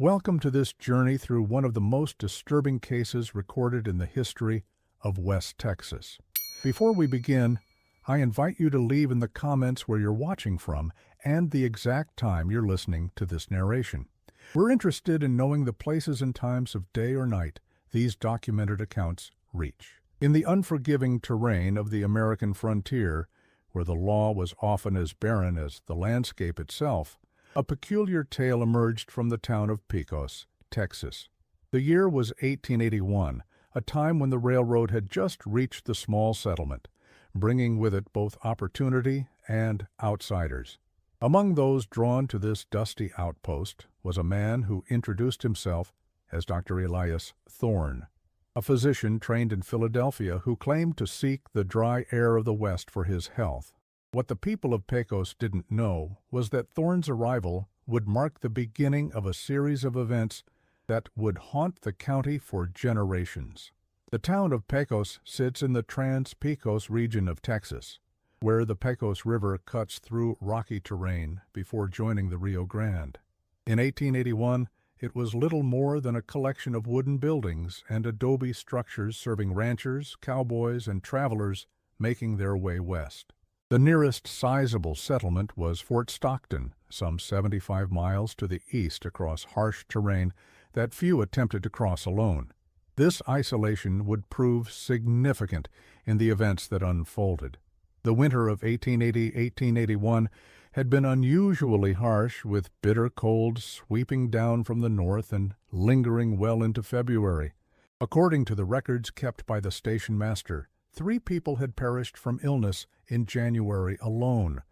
Welcome to this journey through one of the most disturbing cases recorded in the history of West Texas. Before we begin, I invite you to leave in the comments where you're watching from and the exact time you're listening to this narration. We're interested in knowing the places and times of day or night these documented accounts reach. In the unforgiving terrain of the American frontier, where the law was often as barren as the landscape itself, a peculiar tale emerged from the town of Pecos, Texas. The year was 1881, a time when the railroad had just reached the small settlement, bringing with it both opportunity and outsiders. Among those drawn to this dusty outpost was a man who introduced himself as Dr. Elias Thorne, a physician trained in Philadelphia who claimed to seek the dry air of the West for his health. What the people of Pecos didn't know was that Thorne's arrival would mark the beginning of a series of events that would haunt the county for generations. The town of Pecos sits in the Trans-Pecos region of Texas, where the Pecos River cuts through rocky terrain before joining the Rio Grande. In 1881, it was little more than a collection of wooden buildings and adobe structures serving ranchers, cowboys, and travelers making their way west. The nearest sizable settlement was Fort Stockton, some 75 miles to the east across harsh terrain that few attempted to cross alone. This isolation would prove significant in the events that unfolded. The winter of 1880-1881 had been unusually harsh, with bitter cold sweeping down from the north and lingering well into February. According to the records kept by the station master, 3 people had perished from illness in January alone,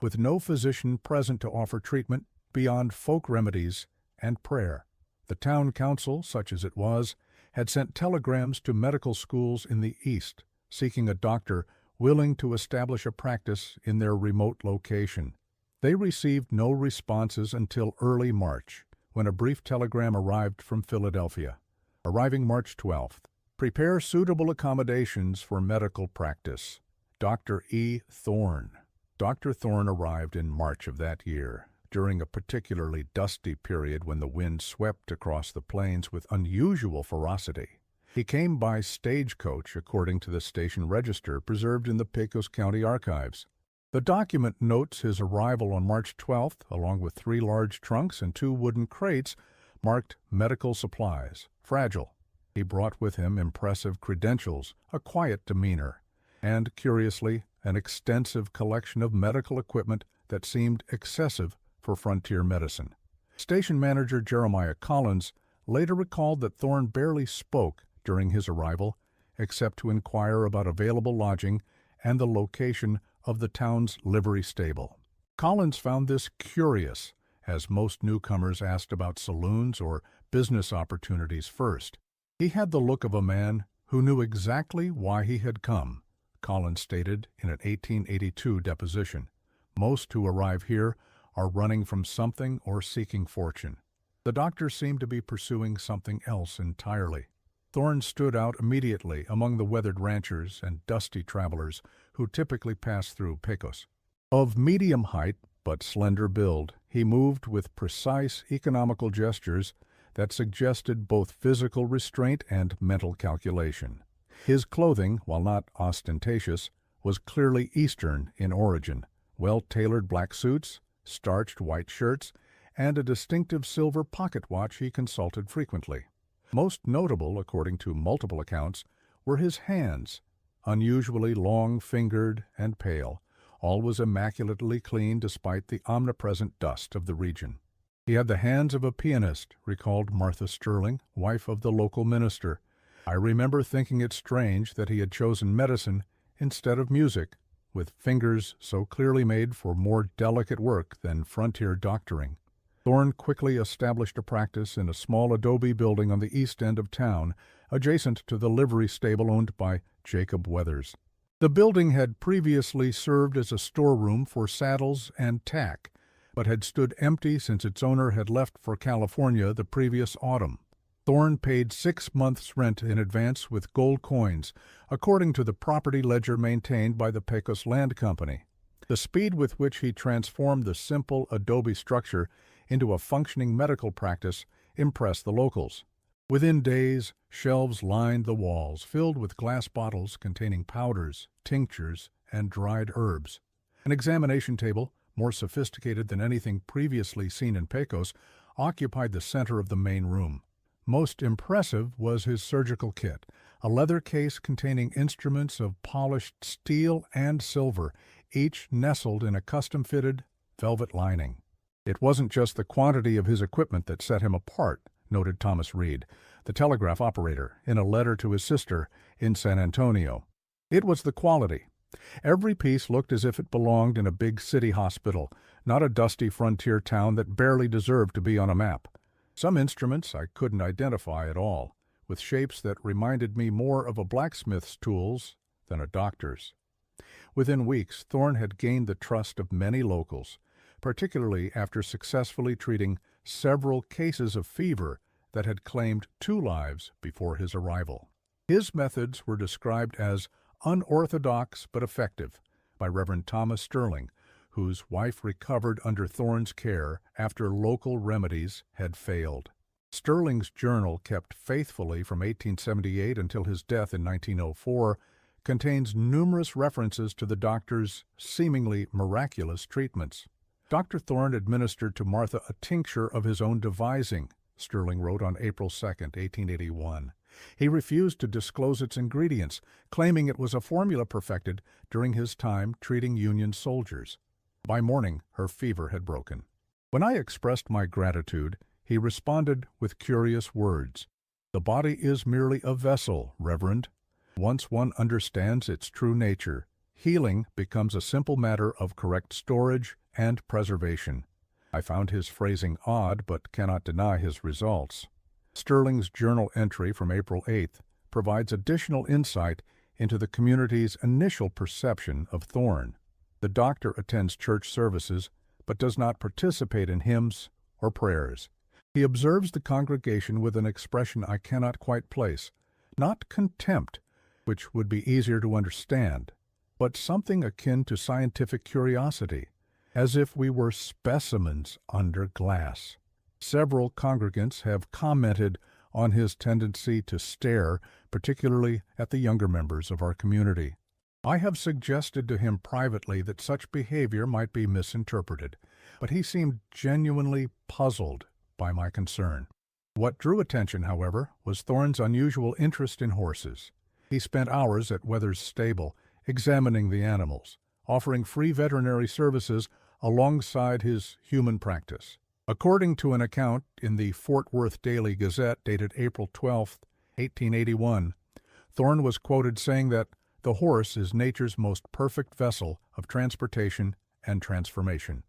with no physician present to offer treatment beyond folk remedies and prayer. The town council, such as it was, had sent telegrams to medical schools in the east, seeking a doctor willing to establish a practice in their remote location. They received no responses until early March, when a brief telegram arrived from Philadelphia. Arriving March 12th, prepare suitable accommodations for medical practice. Dr. E. Thorne. Dr. Thorne arrived in March of that year, during a particularly dusty period when the wind swept across the plains with unusual ferocity. He came by stagecoach, according to the station register preserved in the Pecos County archives. The document notes his arrival on March 12th, along with 3 large trunks and 2 wooden crates marked medical supplies, fragile. He brought with him impressive credentials, a quiet demeanor, and, curiously, an extensive collection of medical equipment that seemed excessive for frontier medicine. Station manager Jeremiah Collins later recalled that Thorne barely spoke during his arrival, except to inquire about available lodging and the location of the town's livery stable. Collins found this curious, as most newcomers asked about saloons or business opportunities first. He had the look of a man who knew exactly why he had come, Collins stated in an 1882 deposition. Most who arrive here are running from something or seeking fortune. The doctor seemed to be pursuing something else entirely. Thorne stood out immediately among the weathered ranchers and dusty travelers who typically pass through Pecos. Of medium height but slender build, he moved with precise, economical gestures that suggested both physical restraint and mental calculation. His clothing, while not ostentatious, was clearly Eastern in origin: well-tailored black suits, starched white shirts, and a distinctive silver pocket watch he consulted frequently. Most notable, according to multiple accounts, were his hands, unusually long-fingered and pale, always immaculately clean despite the omnipresent dust of the region. He had the hands of a pianist, recalled Martha Sterling, wife of the local minister. I remember thinking it strange that he had chosen medicine instead of music, with fingers so clearly made for more delicate work than frontier doctoring. Thorne quickly established a practice in a small adobe building on the east end of town, adjacent to the livery stable owned by Jacob Weathers. The building had previously served as a storeroom for saddles and tack, but had stood empty since its owner had left for California the previous autumn. Thorne paid 6 months' rent in advance with gold coins, according to the property ledger maintained by the Pecos Land Company. The speed with which he transformed the simple adobe structure into a functioning medical practice impressed the locals. Within days, shelves lined the walls, filled with glass bottles containing powders, tinctures, and dried herbs. An examination table, more sophisticated than anything previously seen in Pecos, occupied the center of the main room. Most impressive was his surgical kit, a leather case containing instruments of polished steel and silver, each nestled in a custom-fitted velvet lining. It wasn't just the quantity of his equipment that set him apart, noted Thomas Reed, the telegraph operator, in a letter to his sister in San Antonio. It was the quality. Every piece looked as if it belonged in a big city hospital, not a dusty frontier town that barely deserved to be on a map. Some instruments I couldn't identify at all, with shapes that reminded me more of a blacksmith's tools than a doctor's. Within weeks, Thorne had gained the trust of many locals, particularly after successfully treating several cases of fever that had claimed 2 lives before his arrival. His methods were described as unorthodox but effective by Reverend Thomas Sterling, whose wife recovered under Thorne's care after local remedies had failed. Sterling's journal, kept faithfully from 1878 until his death in 1904, contains numerous references to the doctor's seemingly miraculous treatments. Dr. Thorne administered to Martha a tincture of his own devising, Sterling wrote on April 2, 1881. He refused to disclose its ingredients, claiming it was a formula perfected during his time treating Union soldiers. By morning, her fever had broken. When I expressed my gratitude, he responded with curious words. "The body is merely a vessel, Reverend. Once one understands its true nature, healing becomes a simple matter of correct storage and preservation." I found his phrasing odd, but cannot deny his results. Sterling's journal entry from April 8th provides additional insight into the community's initial perception of Thorne. The doctor attends church services, but does not participate in hymns or prayers. He observes the congregation with an expression I cannot quite place, not contempt, which would be easier to understand, but something akin to scientific curiosity, as if we were specimens under glass. Several congregants have commented on his tendency to stare, particularly at the younger members of our community. I have suggested to him privately that such behavior might be misinterpreted, but he seemed genuinely puzzled by my concern. What drew attention, however, was Thorne's unusual interest in horses. He spent hours at Weather's stable, examining the animals, offering free veterinary services alongside his human practice. According to an account in the Fort Worth Daily Gazette dated April 12, 1881, Thorne was quoted saying that the horse is nature's most perfect vessel of transportation and transformation.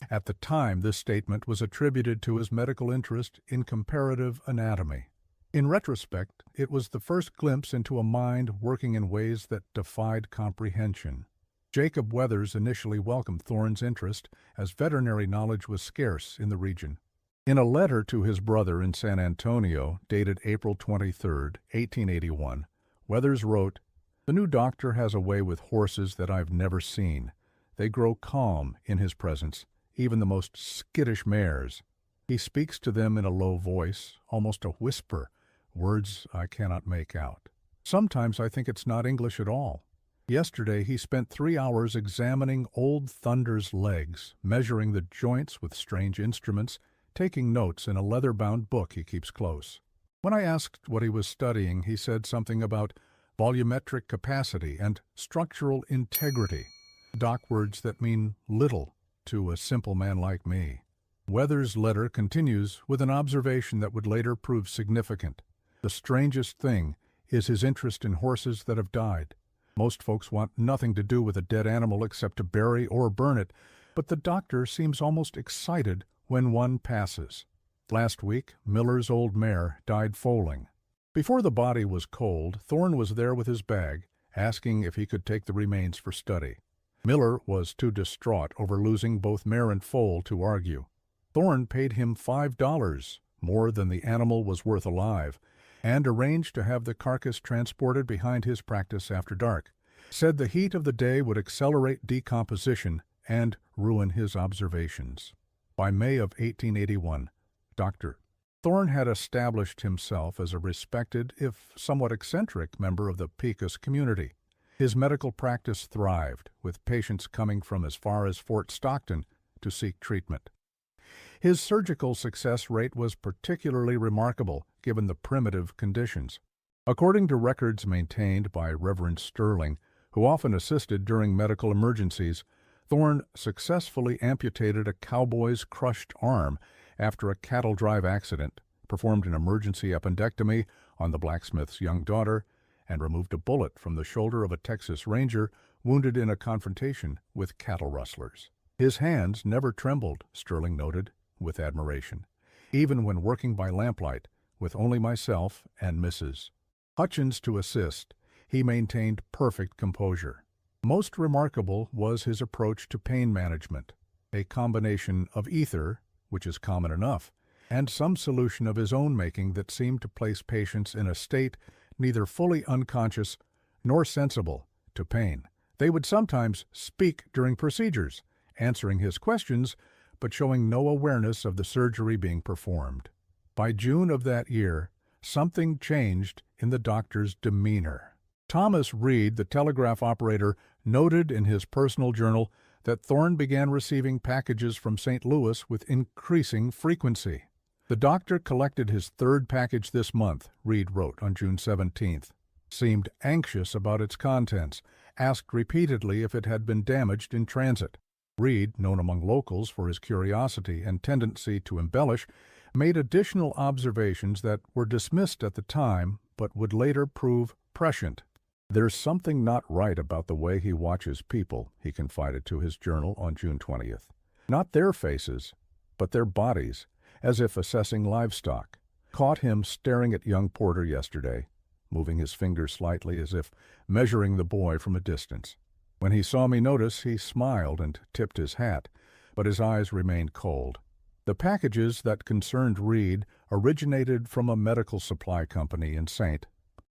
At the time, this statement was attributed to his medical interest in comparative anatomy. In retrospect, it was the first glimpse into a mind working in ways that defied comprehension. Jacob Weathers initially welcomed Thorne's interest, as veterinary knowledge was scarce in the region. In a letter to his brother in San Antonio, dated April 23, 1881, Weathers wrote, "The new doctor has a way with horses that I've never seen. They grow calm in his presence, even the most skittish mares. He speaks to them in a low voice, almost a whisper, words I cannot make out. Sometimes I think it's not English at all. Yesterday he spent 3 hours examining Old Thunder's legs, measuring the joints with strange instruments, taking notes in a leather-bound book he keeps close. When I asked what he was studying, he said something about volumetric capacity and structural integrity, dock words that mean little to a simple man like me." Weathers' letter continues with an observation that would later prove significant. The strangest thing is his interest in horses that have died. Most folks want nothing to do with a dead animal except to bury or burn it, but the doctor seems almost excited when one passes. Last week, Miller's old mare died foaling. Before the body was cold, Thorne was there with his bag, asking if he could take the remains for study. Miller was too distraught over losing both mare and foal to argue. Thorne paid him $5, more than the animal was worth alive, and arranged to have the carcass transported behind his practice after dark. Said the heat of the day would accelerate decomposition and ruin his observations. By May of 1881, Dr. Thorne had established himself as a respected, if somewhat eccentric, member of the Pecos community. His medical practice thrived, with patients coming from as far as Fort Stockton to seek treatment. His surgical success rate was particularly remarkable, given the primitive conditions. According to records maintained by Reverend Sterling, who often assisted during medical emergencies, Thorne successfully amputated a cowboy's crushed arm after a cattle drive accident, performed an emergency appendectomy on the blacksmith's young daughter, and removed a bullet from the shoulder of a Texas Ranger wounded in a confrontation with cattle rustlers. His hands never trembled, Sterling noted, with admiration, even when working by lamplight with only myself and Mrs. Hutchins to assist. He maintained perfect composure. Most remarkable was his approach to pain management, a combination of ether, which is common enough, and some solution of his own making that seemed to place patients in a state neither fully unconscious nor sensible to pain. They would sometimes speak during procedures, answering his questions, but showing no awareness of the surgery being performed. By June of that year, something changed in the doctor's demeanor. Thomas Reed, the telegraph operator, noted in his personal journal that Thorne began receiving packages from St. Louis with increasing frequency. The doctor collected his third package this month, Reed wrote on June 17th. Seemed anxious about its contents, asked repeatedly if it had been damaged in transit. Reed, known among locals for his curiosity and tendency to embellish, made additional observations that were dismissed at the time but would later prove prescient. "There's something not right about the way he watches people," he confided to his journal on June 20th. "Not their faces, but their bodies, as if assessing livestock. Caught him staring at young Porter yesterday, moving his fingers slightly as if measuring the boy from a distance. When he saw me notice, he smiled and tipped his hat, but his eyes remained cold." The packages that concerned Reed originated from a medical supply company in St.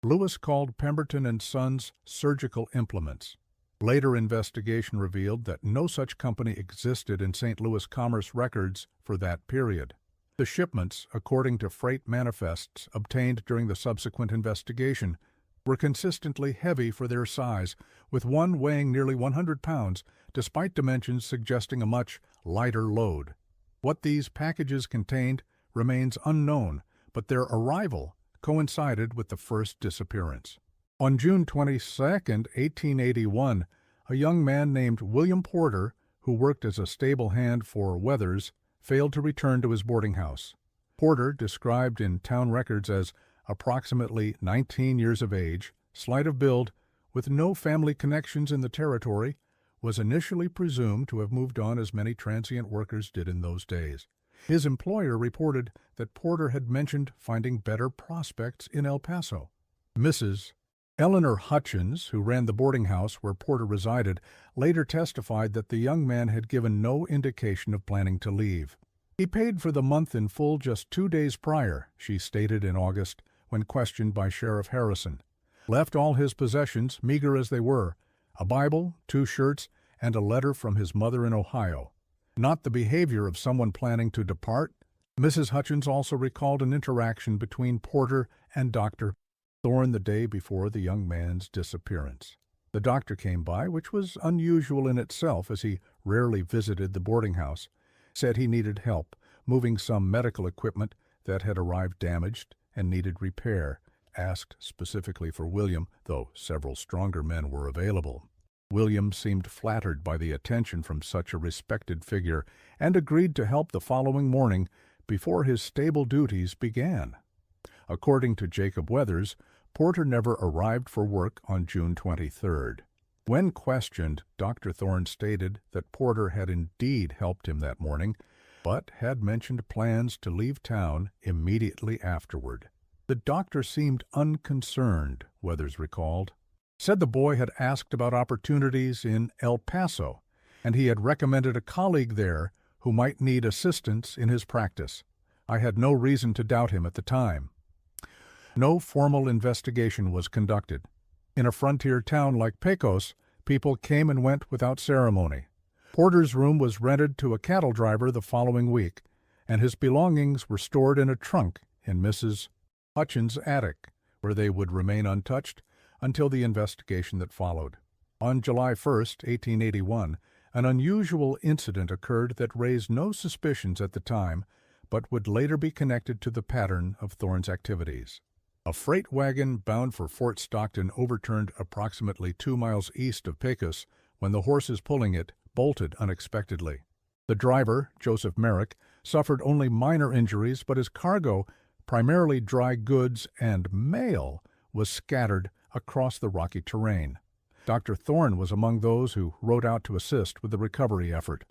Louis called Pemberton and Sons Surgical Implements. Later investigation revealed that no such company existed in St. Louis commerce records for that period. The shipments, according to freight manifests obtained during the subsequent investigation, were consistently heavy for their size, with one weighing nearly 100 pounds, despite dimensions suggesting a much lighter load. What these packages contained remains unknown, but their arrival coincided with the first disappearance. On June 22, 1881, a young man named William Porter, who worked as a stable hand for Weathers, failed to return to his boarding house. Porter, described in town records as approximately 19 years of age, slight of build, with no family connections in the territory, was initially presumed to have moved on as many transient workers did in those days. His employer reported that Porter had mentioned finding better prospects in El Paso. Mrs. Eleanor Hutchins, who ran the boarding house where Porter resided, later testified that the young man had given no indication of planning to leave. "He paid for the month in full just 2 days prior," she stated in August when questioned by Sheriff Harrison. "Left all his possessions, meager as they were, a Bible, 2 shirts, and a letter from his mother in Ohio. Not the behavior of someone planning to depart." Mrs. Hutchins also recalled an interaction between Porter and Dr. Thorne the day before the young man's disappearance. The doctor came by, which was unusual in itself as he rarely visited the boarding house, said he needed help moving some medical equipment that had arrived damaged and needed repair, asked specifically for William, though several stronger men were available. William seemed flattered by the attention from such a respected figure and agreed to help the following morning before his stable duties began. According to Jacob Weathers, Porter never arrived for work on June 23rd. When questioned, Dr. Thorne stated that Porter had indeed helped him that morning, but had mentioned plans to leave town immediately afterward. The doctor seemed unconcerned, Weathers recalled. Said the boy had asked about opportunities in El Paso, and he had recommended a colleague there who might need assistance in his practice. I had no reason to doubt him at the time. No formal investigation was conducted. In a frontier town like Pecos, people came and went without ceremony. Porter's room was rented to a cattle driver the following week, and his belongings were stored in a trunk in Mrs. Hutchins' attic, where they would remain untouched until the investigation that followed. On July 1st, 1881, an unusual incident occurred that raised no suspicions at the time, but would later be connected to the pattern of Thorne's activities. A freight wagon bound for Fort Stockton overturned approximately 2 miles east of Pecos when the horses pulling it bolted unexpectedly. The driver, Joseph Merrick, suffered only minor injuries, but his cargo, primarily dry goods and mail, was scattered across the rocky terrain. Dr. Thorne was among those who rode out to assist with the recovery effort.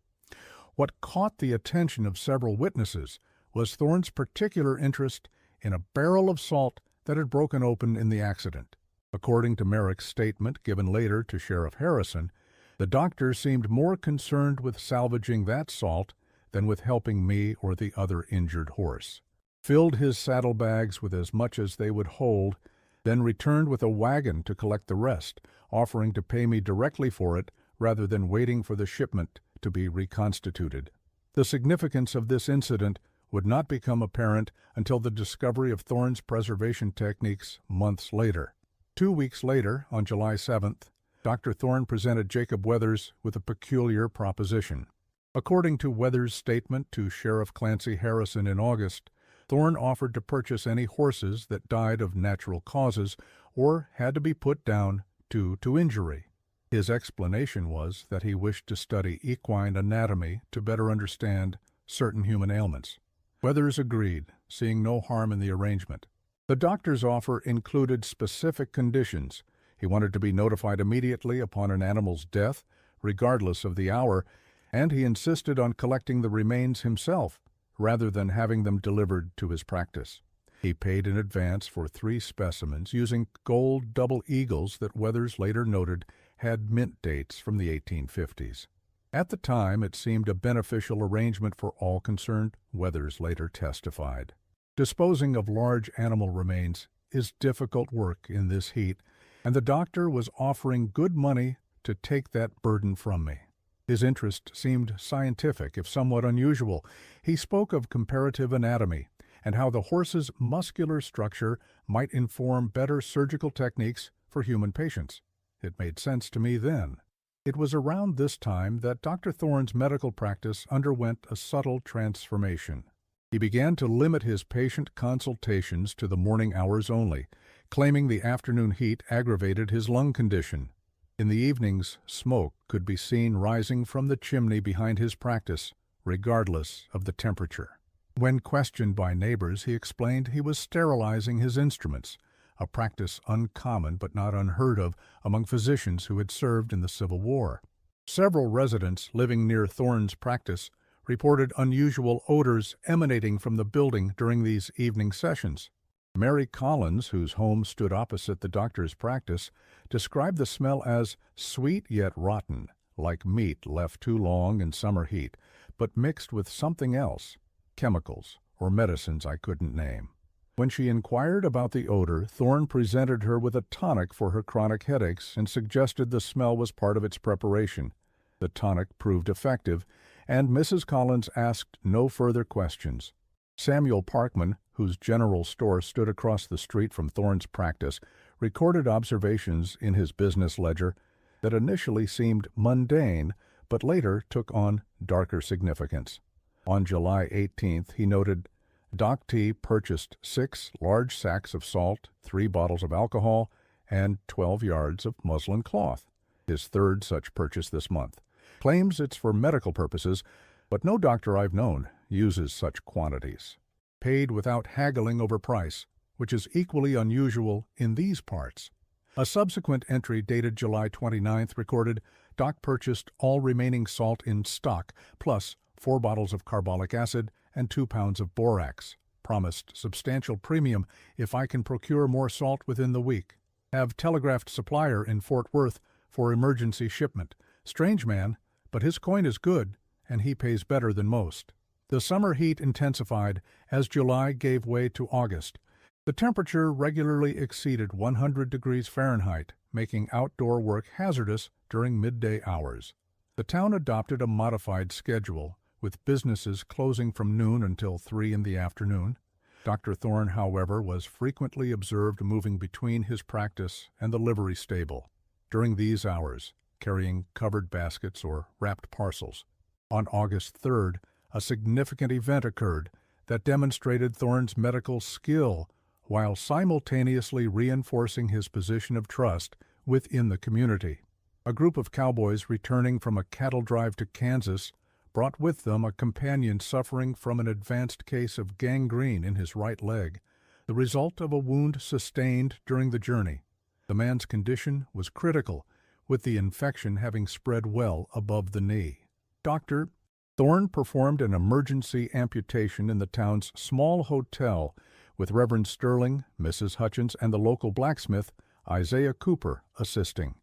What caught the attention of several witnesses was Thorne's particular interest in a barrel of salt that had broken open in the accident. According to Merrick's statement given later to Sheriff Harrison, the doctor seemed more concerned with salvaging that salt than with helping me or the other injured horse. Filled his saddlebags with as much as they would hold, then returned with a wagon to collect the rest, offering to pay me directly for it rather than waiting for the shipment to be reconstituted. The significance of this incident would not become apparent until the discovery of Thorne's preservation techniques months later. 2 weeks later, on July 7th, Dr. Thorne presented Jacob Weathers with a peculiar proposition. According to Weathers' statement to Sheriff Clancy Harrison in August, Thorne offered to purchase any horses that died of natural causes or had to be put down due to injury. His explanation was that he wished to study equine anatomy to better understand certain human ailments. Weathers agreed, seeing no harm in the arrangement. The doctor's offer included specific conditions. He wanted to be notified immediately upon an animal's death, regardless of the hour, and he insisted on collecting the remains himself, rather than having them delivered to his practice. He paid in advance for 3 specimens using gold double eagles that Weathers later noted had mint dates from the 1850s. At the time, it seemed a beneficial arrangement for all concerned, Weathers later testified. Disposing of large animal remains is difficult work in this heat, and the doctor was offering good money to take that burden from me. His interest seemed scientific, if somewhat unusual. He spoke of comparative anatomy and how the horse's muscular structure might inform better surgical techniques for human patients. It made sense to me then. It was around this time that Dr. Thorne's medical practice underwent a subtle transformation. He began to limit his patient consultations to the morning hours only, claiming the afternoon heat aggravated his lung condition. In the evenings, smoke could be seen rising from the chimney behind his practice, regardless of the temperature. When questioned by neighbors, he explained he was sterilizing his instruments, a practice uncommon but not unheard of among physicians who had served in the Civil War. Several residents living near Thorne's practice reported unusual odors emanating from the building during these evening sessions. Mary Collins, whose home stood opposite the doctor's practice, described the smell as sweet yet rotten, like meat left too long in summer heat, but mixed with something else, chemicals or medicines I couldn't name. When she inquired about the odor, Thorne presented her with a tonic for her chronic headaches and suggested the smell was part of its preparation. The tonic proved effective, and Mrs. Collins asked no further questions. Samuel Parkman, whose general store stood across the street from Thorne's practice, recorded observations in his business ledger that initially seemed mundane, but later took on darker significance. On July 18th, he noted, Doc T purchased 6 large sacks of salt, 3 bottles of alcohol, and 12 yards of muslin cloth, his 3rd such purchase this month. Claims it's for medical purposes, but no doctor I've known uses such quantities. Paid without haggling over price, which is equally unusual in these parts. A subsequent entry dated July 29th recorded, Doc purchased all remaining salt in stock, plus 4 bottles of carbolic acid and 2 pounds of borax. Promised substantial premium if I can procure more salt within the week. Have telegraphed supplier in Fort Worth for emergency shipment. Strange man, but his coin is good, and he pays better than most. The summer heat intensified as July gave way to August. The temperature regularly exceeded 100 degrees Fahrenheit, making outdoor work hazardous during midday hours. The town adopted a modified schedule, with businesses closing from noon until 3 in the afternoon. Dr. Thorne, however, was frequently observed moving between his practice and the livery stable during these hours, carrying covered baskets or wrapped parcels. On August 3rd, a significant event occurred that demonstrated Thorne's medical skill while simultaneously reinforcing his position of trust within the community. A group of cowboys returning from a cattle drive to Kansas brought with them a companion suffering from an advanced case of gangrene in his right leg, the result of a wound sustained during the journey. The man's condition was critical, with the infection having spread well above the knee. Dr. Thorne performed an emergency amputation in the town's small hotel with Reverend Sterling, Mrs. Hutchins, and the local blacksmith, Isaiah Cooper, assisting.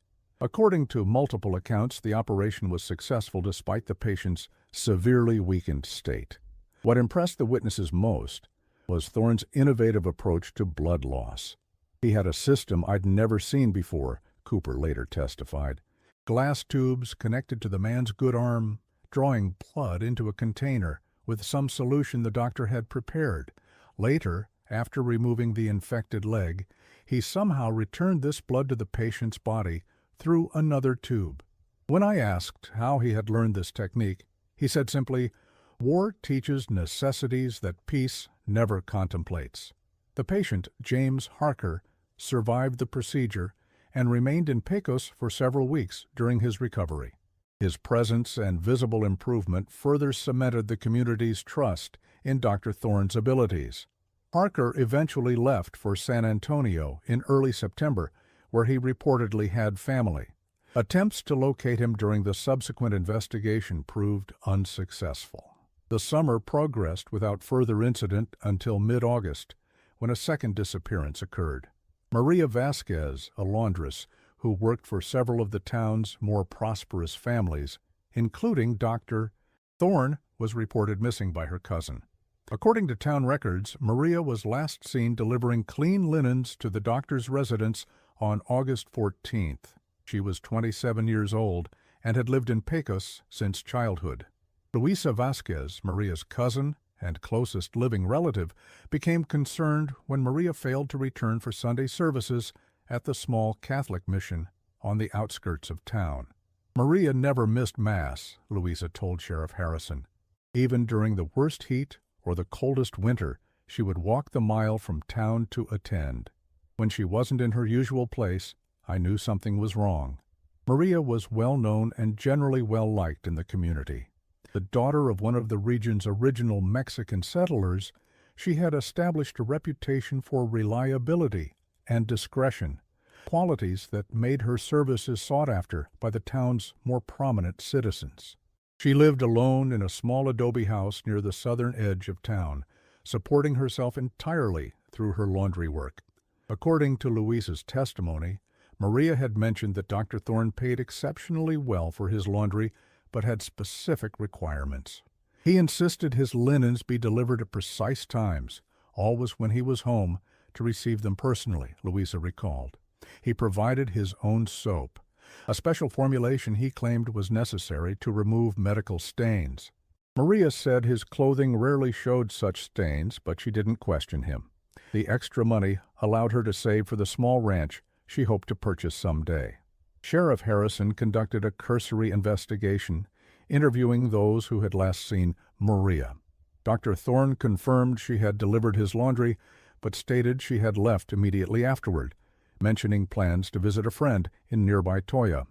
According to multiple accounts, the operation was successful despite the patient's severely weakened state. What impressed the witnesses most was Thorne's innovative approach to blood loss. He had a system I'd never seen before, Cooper later testified. Glass tubes connected to the man's good arm, drawing blood into a container with some solution the doctor had prepared. Later, after removing the infected leg, he somehow returned this blood to the patient's body through another tube. When I asked how he had learned this technique, he said simply, "War teaches necessities that peace never contemplates." The patient, James Harker, survived the procedure and remained in Pecos for several weeks during his recovery. His presence and visible improvement further cemented the community's trust in Dr. Thorne's abilities. Harker eventually left for San Antonio in early September, where he reportedly had family. Attempts to locate him during the subsequent investigation proved unsuccessful. The summer progressed without further incident until mid-August, when a second disappearance occurred. Maria Vasquez, a laundress who worked for several of the town's more prosperous families, including Dr. Thorne, was reported missing by her cousin. According to town records, Maria was last seen delivering clean linens to the doctor's residence on August 14th. She was 27 years old and had lived in Pecos since childhood. Luisa Vasquez, Maria's cousin and closest living relative, became concerned when Maria failed to return for Sunday services at the small Catholic mission on the outskirts of town. Maria never missed Mass, Luisa told Sheriff Harrison. Even during the worst heat or the coldest winter, she would walk the mile from town to attend. When she wasn't in her usual place, I knew something was wrong. Maria was well known and generally well liked in the community. The daughter of one of the region's original Mexican settlers, she had established a reputation for reliability and discretion, qualities that made her services sought after by the town's more prominent citizens. She lived alone in a small adobe house near the southern edge of town, supporting herself entirely through her laundry work. According to Luisa's testimony, Maria had mentioned that Dr. Thorne paid exceptionally well for his laundry, but had specific requirements. He insisted his linens be delivered at precise times, always when he was home, to receive them personally, Luisa recalled. He provided his own soap, a special formulation he claimed was necessary to remove medical stains. Maria said his clothing rarely showed such stains, but she didn't question him. The extra money allowed her to save for the small ranch she hoped to purchase someday. Sheriff Harrison conducted a cursory investigation, interviewing those who had last seen Maria. Dr. Thorne confirmed she had delivered his laundry, but stated she had left immediately afterward, mentioning plans to visit a friend in nearby Toyah.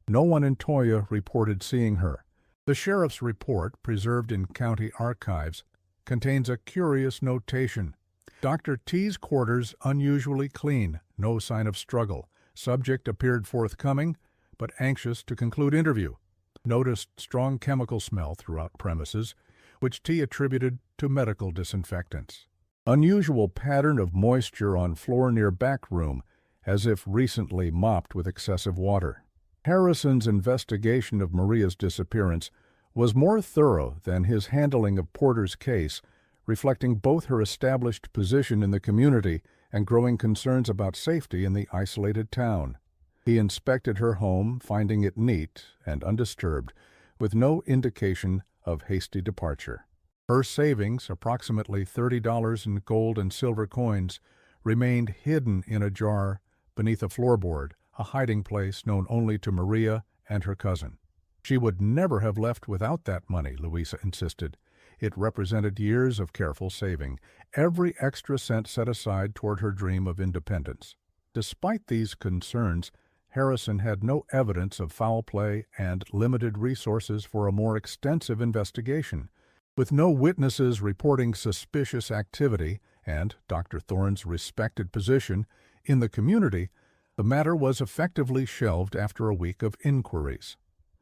No one in Toyah reported seeing her. The sheriff's report, preserved in county archives, contains a curious notation. Dr. T's quarters unusually clean, no sign of struggle. Subject appeared forthcoming, but anxious to conclude interview. Noticed strong chemical smell throughout premises, which T attributed to medical disinfectants. Unusual pattern of moisture on floor near back room, as if recently mopped with excessive water. Harrison's investigation of Maria's disappearance was more thorough than his handling of Porter's case, reflecting both her established position in the community and growing concerns about safety in the isolated town. He inspected her home, finding it neat and undisturbed, with no indication of hasty departure. Her savings, approximately $30 in gold and silver coins, remained hidden in a jar beneath a floorboard, a hiding place known only to Maria and her cousin. She would never have left without that money, Louisa insisted. It represented years of careful saving, every extra cent set aside toward her dream of independence. Despite these concerns, Harrison had no evidence of foul play and limited resources for a more extensive investigation. With no witnesses reporting suspicious activity and Dr. Thorne's respected position in the community, the matter was effectively shelved after a week of inquiries.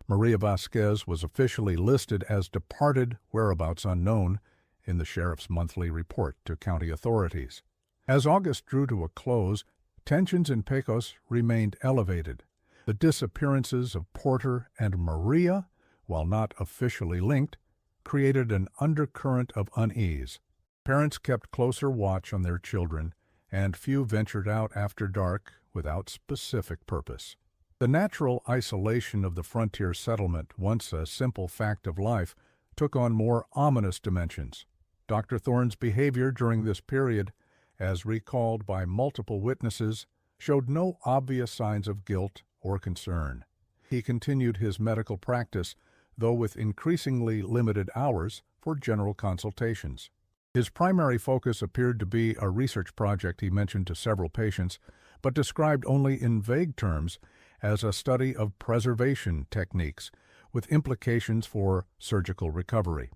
Maria Vasquez was officially listed as departed, whereabouts unknown, in the sheriff's monthly report to county authorities. As August drew to a close, tensions in Pecos remained elevated. The disappearances of Porter and Maria, while not officially linked, created an undercurrent of unease. Parents kept closer watch on their children, and few ventured out after dark without specific purpose. The natural isolation of the frontier settlement, once a simple fact of life, took on more ominous dimensions. Dr. Thorne's behavior during this period, as recalled by multiple witnesses, showed no obvious signs of guilt or concern. He continued his medical practice, though with increasingly limited hours for general consultations. His primary focus appeared to be a research project he mentioned to several patients, but described only in vague terms as a study of preservation techniques with implications for surgical recovery.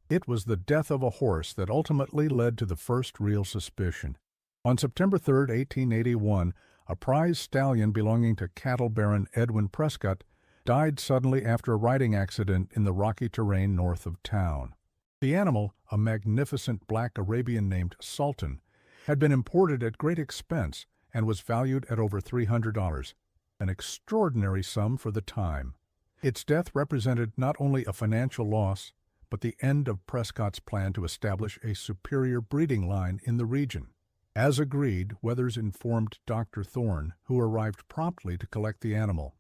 It was the death of a horse that ultimately led to the first real suspicion. On September 3, 1881, a prize stallion belonging to cattle baron Edwin Prescott died suddenly after a riding accident in the rocky terrain north of town. The animal, a magnificent black Arabian named Sultan, had been imported at great expense and was valued at over $300, an extraordinary sum for the time. Its death represented not only a financial loss, but the end of Prescott's plan to establish a superior breeding line in the region. As agreed, Weathers informed Dr. Thorne, who arrived promptly to collect the animal.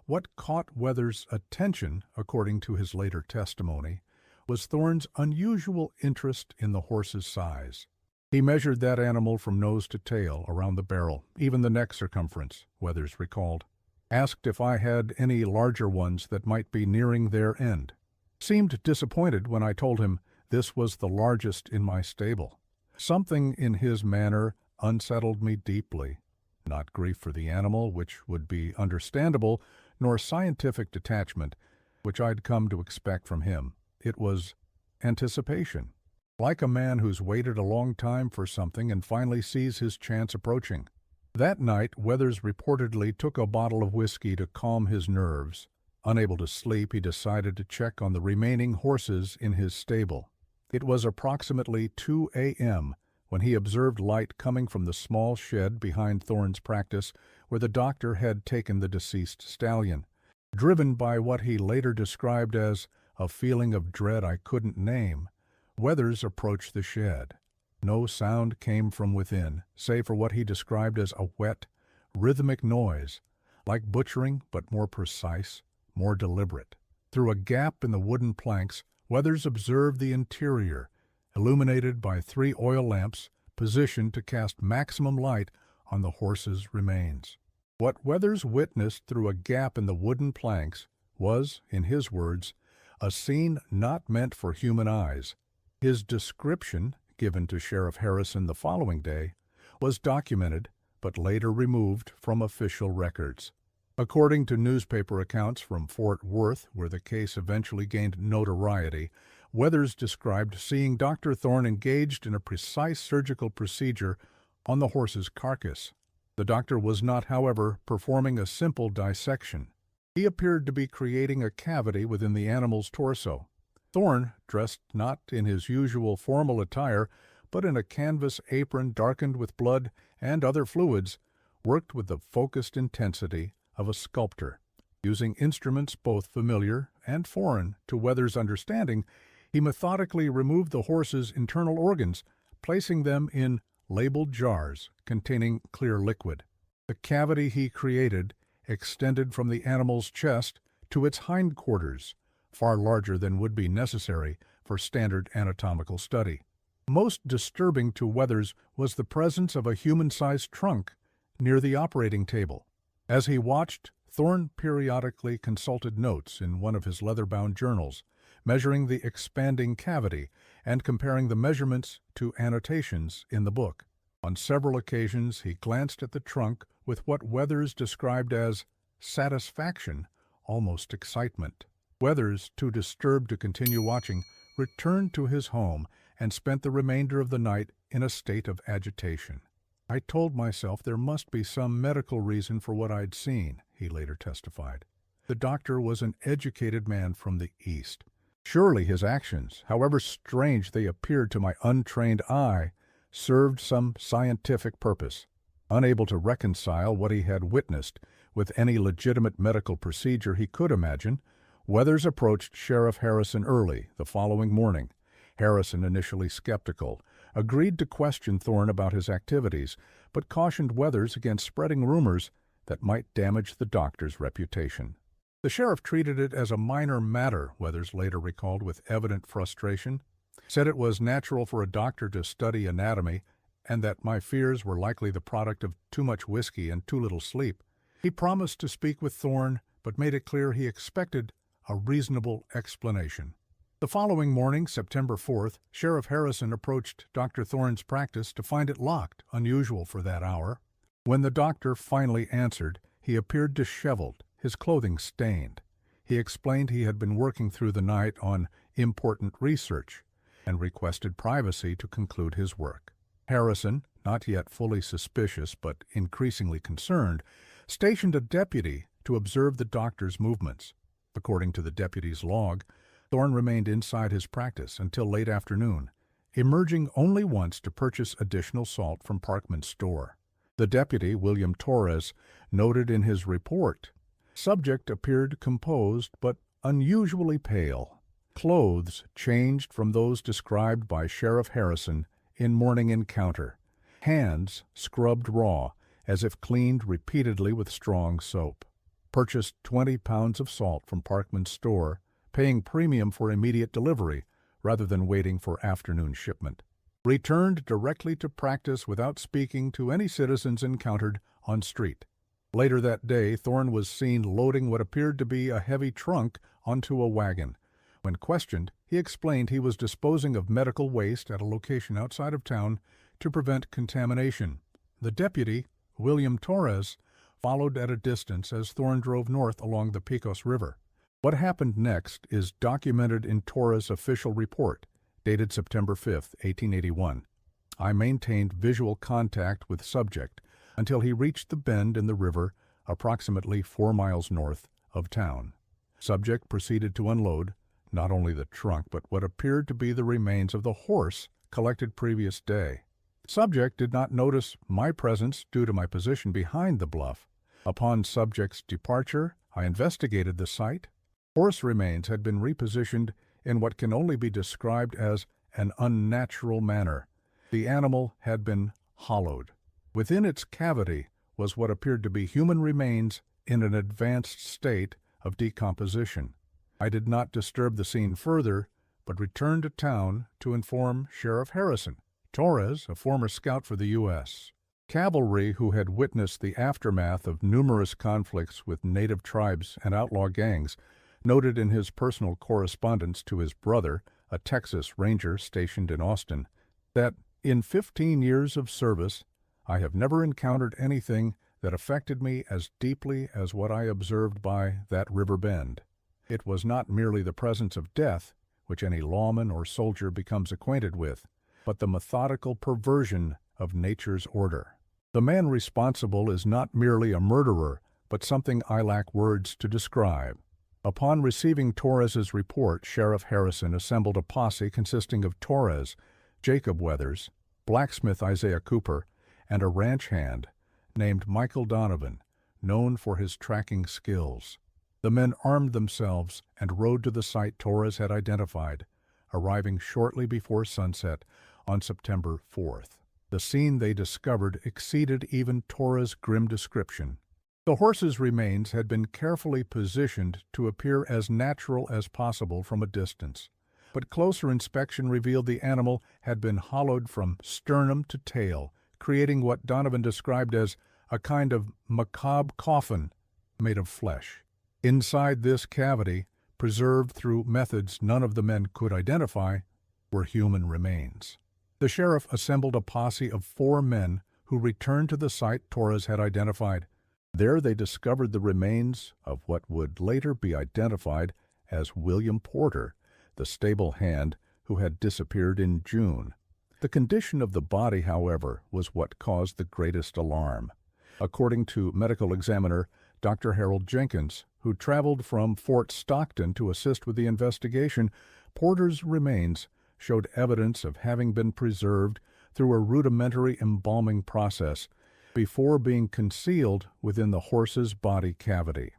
What caught Weathers' attention, according to his later testimony, was Thorne's unusual interest in the horse's size. He measured that animal from nose to tail, around the barrel, even the neck circumference, Weathers recalled. Asked if I had any larger ones that might be nearing their end. Seemed disappointed when I told him this was the largest in my stable. Something in his manner unsettled me deeply. Not grief for the animal, which would be understandable, nor scientific detachment, which I'd come to expect from him. It was anticipation, like a man who's waited a long time for something and finally sees his chance approaching. That night, Weathers reportedly took a bottle of whiskey to calm his nerves. Unable to sleep, he decided to check on the remaining horses in his stable. It was approximately 2 a.m. when he observed light coming from the small shed behind Thorne's practice where the doctor had taken the deceased stallion. Driven by what he later described as a feeling of dread I couldn't name, Weathers approached the shed. No sound came from within, save for what he described as a wet, rhythmic noise, like butchering but more precise, more deliberate. Through a gap in the wooden planks, Weathers observed the interior, illuminated by 3 oil lamps positioned to cast maximum light on the horse's remains. What Weathers witnessed through a gap in the wooden planks was, in his words, a scene not meant for human eyes. His description, given to Sheriff Harrison the following day, was documented but later removed from official records. According to newspaper accounts from Fort Worth, where the case eventually gained notoriety, Weathers described seeing Dr. Thorne engaged in a precise surgical procedure on the horse's carcass. The doctor was not, however, performing a simple dissection. He appeared to be creating a cavity within the animal's torso. Thorne, dressed not in his usual formal attire, but in a canvas apron darkened with blood and other fluids, worked with the focused intensity of a sculptor. Using instruments both familiar and foreign to Weathers' understanding, he methodically removed the horse's internal organs, placing them in labeled jars containing clear liquid. The cavity he created extended from the animal's chest to its hindquarters, far larger than would be necessary for standard anatomical study. Most disturbing to Weathers was the presence of a human-sized trunk near the operating table. As he watched, Thorne periodically consulted notes in one of his leather-bound journals, measuring the expanding cavity and comparing the measurements to annotations in the book. On several occasions, he glanced at the trunk with what Weathers described as satisfaction, almost excitement. Weathers, too disturbed to continue watching, returned to his home and spent the remainder of the night in a state of agitation. "I told myself there must be some medical reason for what I'd seen," he later testified. The doctor was an educated man from the East. Surely his actions, however strange they appeared to my untrained eye, served some scientific purpose. Unable to reconcile what he had witnessed with any legitimate medical procedure he could imagine, Weathers approached Sheriff Harrison early the following morning. Harrison, initially skeptical, agreed to question Thorne about his activities, but cautioned Weathers against spreading rumors that might damage the doctor's reputation. The sheriff treated it as a minor matter, Weathers later recalled with evident frustration, said it was natural for a doctor to study anatomy, and that my fears were likely the product of too much whiskey and too little sleep. He promised to speak with Thorne, but made it clear he expected a reasonable explanation. The following morning, September 4th, Sheriff Harrison approached Dr. Thorne's practice to find it locked, unusual for that hour. When the doctor finally answered, he appeared disheveled, his clothing stained. He explained he had been working through the night on important research and requested privacy to conclude his work. Harrison, not yet fully suspicious but increasingly concerned, stationed a deputy to observe the doctor's movements. According to the deputy's log, Thorne remained inside his practice until late afternoon, emerging only once to purchase additional salt from Parkman's store. The deputy, William Torres, noted in his report, "Subject appeared composed but unusually pale. Clothes changed from those described by Sheriff Harrison in morning encounter. Hands scrubbed raw, as if cleaned repeatedly with strong soap. Purchased 20 pounds of salt from Parkman's store, paying premium for immediate delivery rather than waiting for afternoon shipment. Returned directly to practice without speaking to any citizens encountered on street." Later that day, Thorne was seen loading what appeared to be a heavy trunk onto a wagon. When questioned, he explained he was disposing of medical waste at a location outside of town to prevent contamination. The deputy, William Torres, followed at a distance as Thorne drove north along the Pecos River. What happened next is documented in Torres' official report, dated September 5, 1881. "I maintained visual contact with subject until he reached the bend in the river approximately 4 miles north of town. Subject proceeded to unload not only the trunk but what appeared to be the remains of the horse collected previous day. Subject did not notice my presence due to my position behind the bluff. Upon subject's departure, I investigated the site. Horse remains had been repositioned in what can only be described as an unnatural manner. The animal had been hollowed. Within its cavity was what appeared to be human remains in an advanced state of decomposition. I did not disturb the scene further, but returned to town to inform Sheriff Harrison." Torres, a former scout for the U.S. Cavalry who had witnessed the aftermath of numerous conflicts with native tribes and outlaw gangs, noted in his personal correspondence to his brother, a Texas Ranger stationed in Austin, that in 15 years of service, I have never encountered anything that affected me as deeply as what I observed by that river bend. It was not merely the presence of death, which any lawman or soldier becomes acquainted with, but the methodical perversion of nature's order. The man responsible is not merely a murderer, but something I lack words to describe." Upon receiving Torres's report, Sheriff Harrison assembled a posse consisting of Torres, Jacob Weathers, blacksmith Isaiah Cooper, and a ranch hand named Michael Donovan, known for his tracking skills. The men armed themselves and rode to the site Torres had identified, arriving shortly before sunset on September 4th. The scene they discovered exceeded even Torres' grim description. The horse's remains had been carefully positioned to appear as natural as possible from a distance, but closer inspection revealed the animal had been hollowed from sternum to tail, creating what Donovan described as a kind of macabre coffin made of flesh. Inside this cavity, preserved through methods none of the men could identify, were human remains. The sheriff assembled a posse of 4 men who returned to the site Torres had identified. There they discovered the remains of what would later be identified as William Porter, the stable hand who had disappeared in June. The condition of the body, however, was what caused the greatest alarm. According to medical examiner Dr. Harold Jenkins, who traveled from Fort Stockton to assist with the investigation, Porter's remains showed evidence of having been preserved through a rudimentary embalming process before being concealed within the horse's body cavity.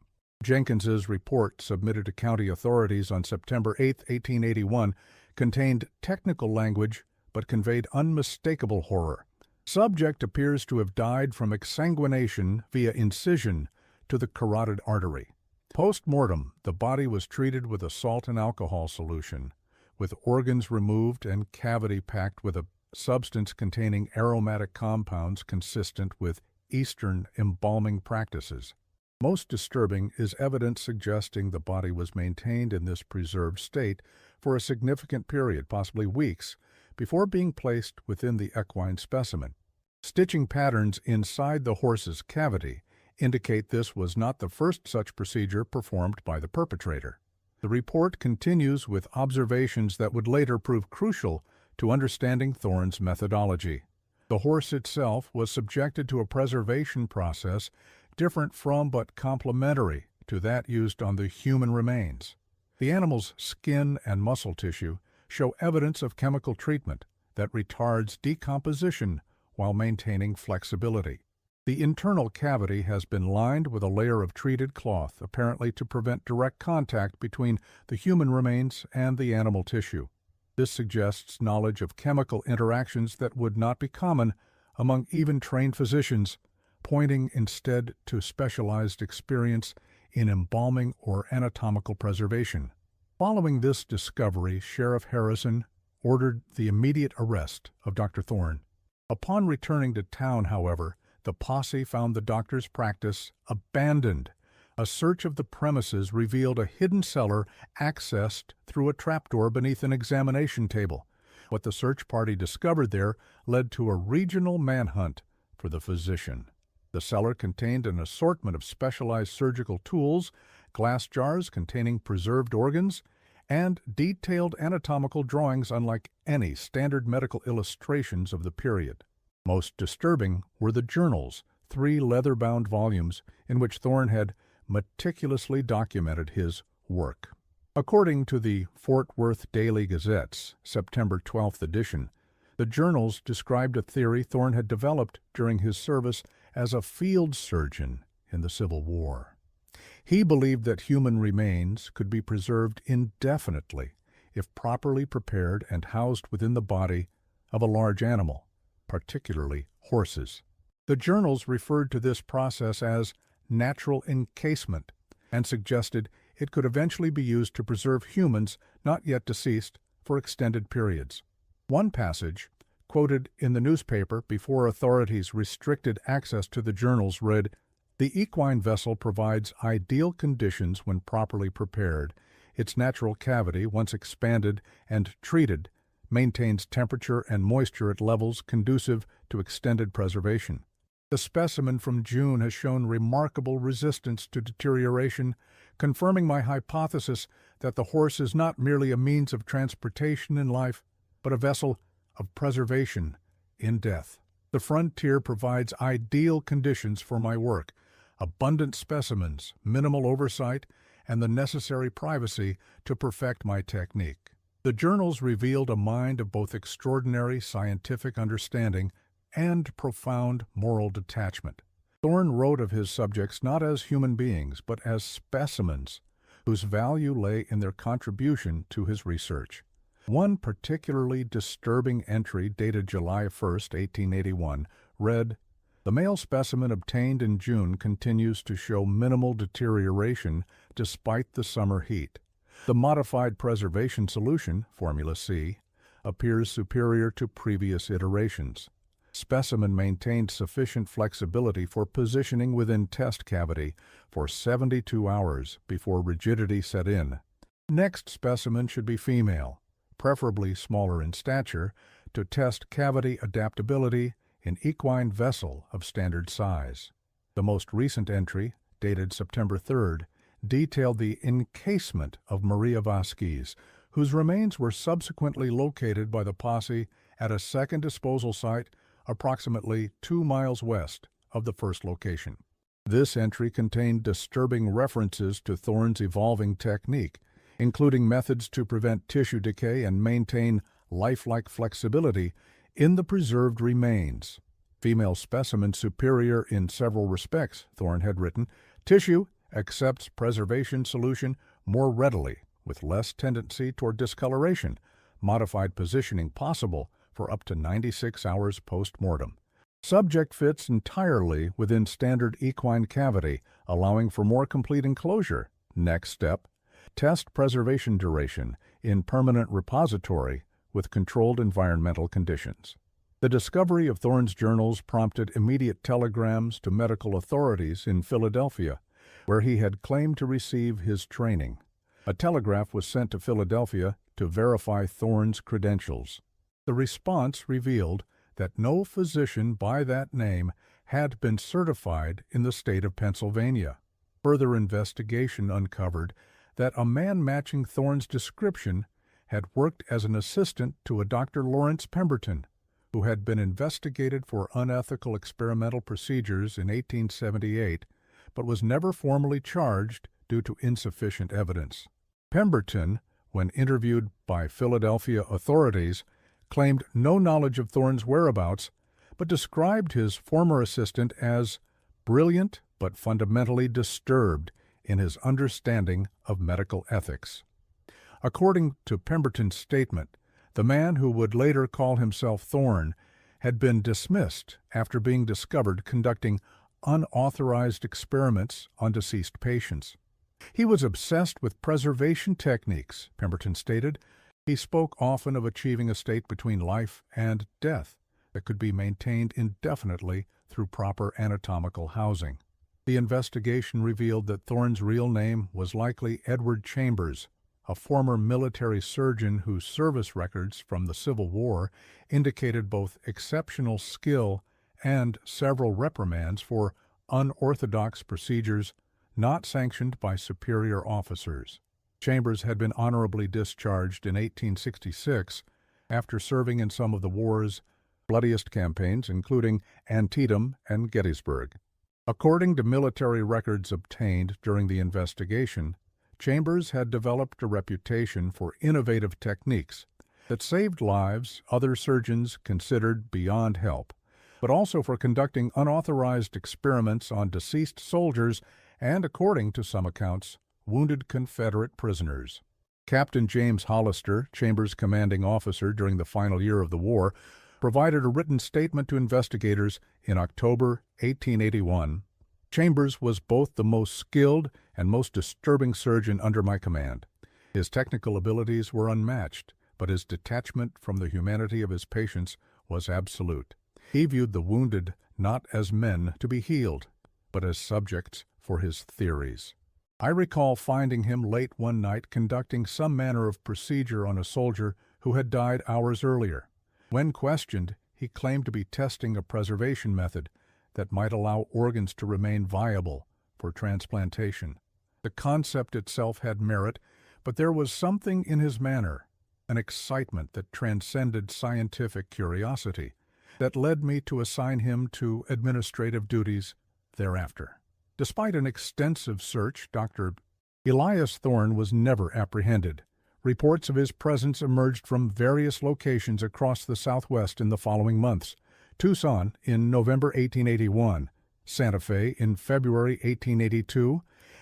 Jenkins's report, submitted to county authorities on September 8, 1881, contained technical language but conveyed unmistakable horror. Subject appears to have died from exsanguination via incision to the carotid artery. Post-mortem, the body was treated with a salt and alcohol solution, with organs removed and cavity packed with a substance containing aromatic compounds consistent with Eastern embalming practices. Most disturbing is evidence suggesting the body was maintained in this preserved state for a significant period, possibly weeks, before being placed within the equine specimen. Stitching patterns inside the horse's cavity indicate this was not the first such procedure performed by the perpetrator. The report continues with observations that would later prove crucial to understanding Thorne's methodology. The horse itself was subjected to a preservation process different from but complementary to that used on the human remains. The animal's skin and muscle tissue show evidence of chemical treatment that retards decomposition while maintaining flexibility. The internal cavity has been lined with a layer of treated cloth, apparently to prevent direct contact between the human remains and the animal tissue. This suggests knowledge of chemical interactions that would not be common among even trained physicians, pointing instead to specialized experience in embalming or anatomical preservation. Following this discovery, Sheriff Harrison ordered the immediate arrest of Dr. Thorne. Upon returning to town, however, the posse found the doctor's practice abandoned. A search of the premises revealed a hidden cellar accessed through a trapdoor beneath an examination table. What the search party discovered there led to a regional manhunt for the physician. The cellar contained an assortment of specialized surgical tools, glass jars containing preserved organs, and detailed anatomical drawings unlike any standard medical illustrations of the period. Most disturbing were the journals, 3 leather-bound volumes in which Thorne had meticulously documented his work. According to the Fort Worth Daily Gazette's September 12th edition, the journals described a theory Thorne had developed during his service as a field surgeon in the Civil War. He believed that human remains could be preserved indefinitely if properly prepared and housed within the body of a large animal, particularly horses. The journals referred to this process as natural encasement and suggested it could eventually be used to preserve humans not yet deceased for extended periods. One passage, quoted in the newspaper before authorities restricted access to the journals, read, "The equine vessel provides ideal conditions when properly prepared. Its natural cavity, once expanded and treated, maintains temperature and moisture at levels conducive to extended preservation. The specimen from June has shown remarkable resistance to deterioration, confirming my hypothesis that the horse is not merely a means of transportation in life, but a vessel of preservation in death. The frontier provides ideal conditions for my work, abundant specimens, minimal oversight, and the necessary privacy to perfect my technique." The journals revealed a mind of both extraordinary scientific understanding and profound moral detachment. Thorne wrote of his subjects not as human beings, but as specimens, whose value lay in their contribution to his research. One particularly disturbing entry dated July 1, 1881, read, The male specimen obtained in June continues to show minimal deterioration despite the summer heat. The modified preservation solution, Formula C, appears superior to previous iterations. Specimen maintained sufficient flexibility for positioning within test cavity for 72 hours before rigidity set in. Next specimen should be female, preferably smaller in stature, to test cavity adaptability in equine vessel of standard size. The most recent entry, dated September 3rd, detailed the encasement of Maria Vasquez, whose remains were subsequently located by the posse at a second disposal site approximately 2 miles west of the first location. This entry contained disturbing references to Thorne's evolving technique, including methods to prevent tissue decay and maintain lifelike flexibility in the preserved remains. Female specimen superior in several respects, Thorne had written. Tissue accepts preservation solution more readily, with less tendency toward discoloration. Modified positioning possible for up to 96 hours post-mortem. Subject fits entirely within standard equine cavity, allowing for more complete enclosure. Next step, test preservation duration in permanent repository with controlled environmental conditions. The discovery of Thorne's journals prompted immediate telegrams to medical authorities in Philadelphia, where he had claimed to receive his training. A telegraph was sent to Philadelphia to verify Thorne's credentials. The response revealed that no physician by that name had been certified in the state of Pennsylvania. Further investigation uncovered that a man matching Thorne's description had worked as an assistant to a Dr. Lawrence Pemberton, who had been investigated for unethical experimental procedures in 1878, but was never formally charged due to insufficient evidence. Pemberton, when interviewed by Philadelphia authorities, claimed no knowledge of Thorne's whereabouts, but described his former assistant as brilliant but fundamentally disturbed in his understanding of medical ethics. According to Pemberton's statement, the man who would later call himself Thorne had been dismissed after being discovered conducting unauthorized experiments on deceased patients. He was obsessed with preservation techniques, Pemberton stated. He spoke often of achieving a state between life and death that could be maintained indefinitely through proper anatomical housing. The investigation revealed that Thorne's real name was likely Edward Chambers, a former military surgeon whose service records from the Civil War indicated both exceptional skill and several reprimands for unorthodox procedures not sanctioned by superior officers. Chambers had been honorably discharged in 1866 after serving in some of the war's bloodiest campaigns, including Antietam and Gettysburg. According to military records obtained during the investigation, Chambers had developed a reputation for innovative techniques that saved lives other surgeons considered beyond help, but also for conducting unauthorized experiments on deceased soldiers and, according to some accounts, wounded Confederate prisoners. Captain James Hollister, Chambers' commanding officer during the final year of the war, provided a written statement to investigators in October 1881. Chambers was both the most skilled and most disturbing surgeon under my command. His technical abilities were unmatched, but his detachment from the humanity of his patients was absolute. He viewed the wounded not as men to be healed, but as subjects for his theories. I recall finding him late one night conducting some manner of procedure on a soldier who had died hours earlier. When questioned, he claimed to be testing a preservation method that might allow organs to remain viable for transplantation. The concept itself had merit, but there was something in his manner, an excitement that transcended scientific curiosity, that led me to assign him to administrative duties thereafter. Despite an extensive search, Dr. Elias Thorne was never apprehended. Reports of his presence emerged from various locations across the Southwest in the following months: Tucson in November 1881, Santa Fe in February 1882,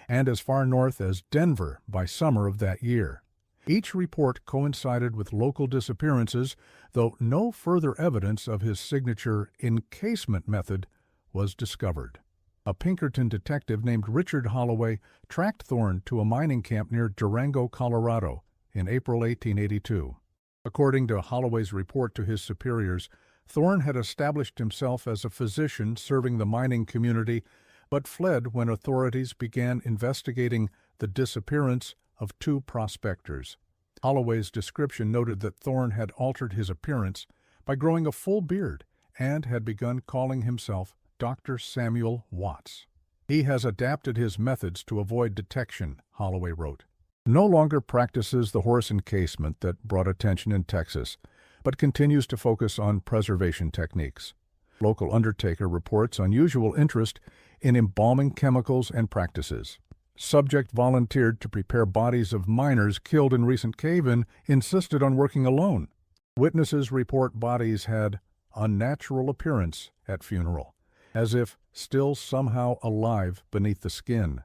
and as far north as Denver by summer of that year. Each report coincided with local disappearances, though no further evidence of his signature encasement method was discovered. A Pinkerton detective named Richard Holloway tracked Thorne to a mining camp near Durango, Colorado, in April 1882. According to Holloway's report to his superiors, Thorne had established himself as a physician serving the mining community, but fled when authorities began investigating the disappearance of two prospectors. Holloway's description noted that Thorne had altered his appearance by growing a full beard and had begun calling himself Dr. Samuel Watts. He has adapted his methods to avoid detection, Holloway wrote. No longer practices the horse encasement that brought attention in Texas, but continues to focus on preservation techniques. Local undertaker reports unusual interest in embalming chemicals and practices. Subject volunteered to prepare bodies of miners killed in recent cave-in, insisted on working alone. Witnesses report bodies had unnatural appearance at funeral, as if still somehow alive beneath the skin.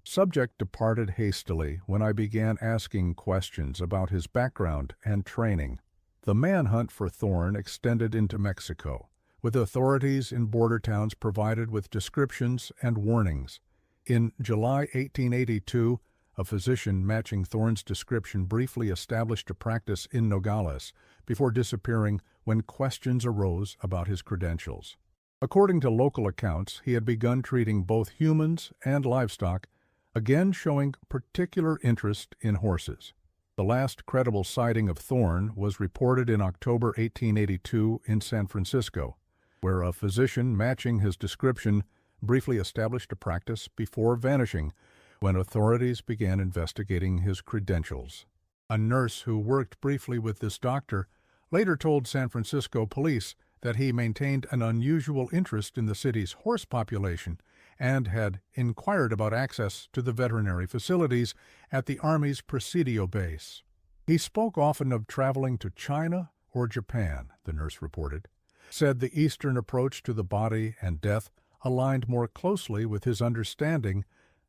Subject departed hastily when I began asking questions about his background and training. The manhunt for Thorne extended into Mexico, with authorities in border towns provided with descriptions and warnings. In July 1882, a physician matching Thorne's description briefly established a practice in Nogales before disappearing when questions arose about his credentials. According to local accounts, he had begun treating both humans and livestock, again showing particular interest in horses. The last credible sighting of Thorne was reported in October 1882 in San Francisco, where a physician matching his description briefly established a practice before vanishing when authorities began investigating his credentials. A nurse who worked briefly with this doctor later told San Francisco police that he maintained an unusual interest in the city's horse population and had inquired about access to the veterinary facilities at the Army's Presidio base. He spoke often of traveling to China or Japan, the nurse reported, said the Eastern approach to the body and death aligned more closely with his understanding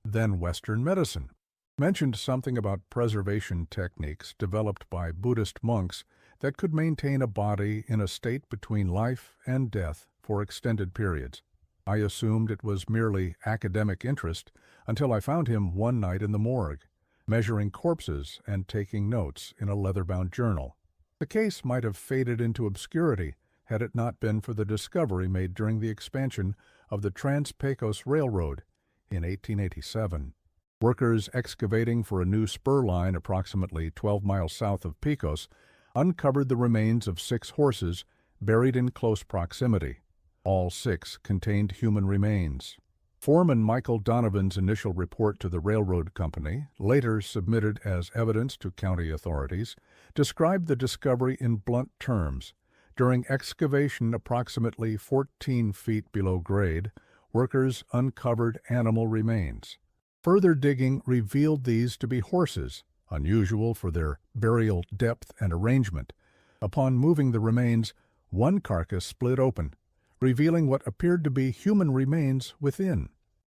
than Western medicine, mentioned something about preservation techniques developed by Buddhist monks that could maintain a body in a state between life and death for extended periods. I assumed it was merely academic interest until I found him one night in the morgue, measuring corpses and taking notes in a leather-bound journal. The case might have faded into obscurity had it not been for the discovery made during the expansion of the Trans-Pecos Railroad in 1887. Workers excavating for a new spur line approximately 12 miles south of Pecos uncovered the remains of 6 horses buried in close proximity. All 6 contained human remains. Foreman Michael Donovan's initial report to the railroad company, later submitted as evidence to county authorities, described the discovery in blunt terms. During excavation approximately 14 feet below grade, workers uncovered animal remains. Further digging revealed these to be horses, unusual for their burial depth and arrangement. Upon moving the remains, one carcass split open, revealing what appeared to be human remains within.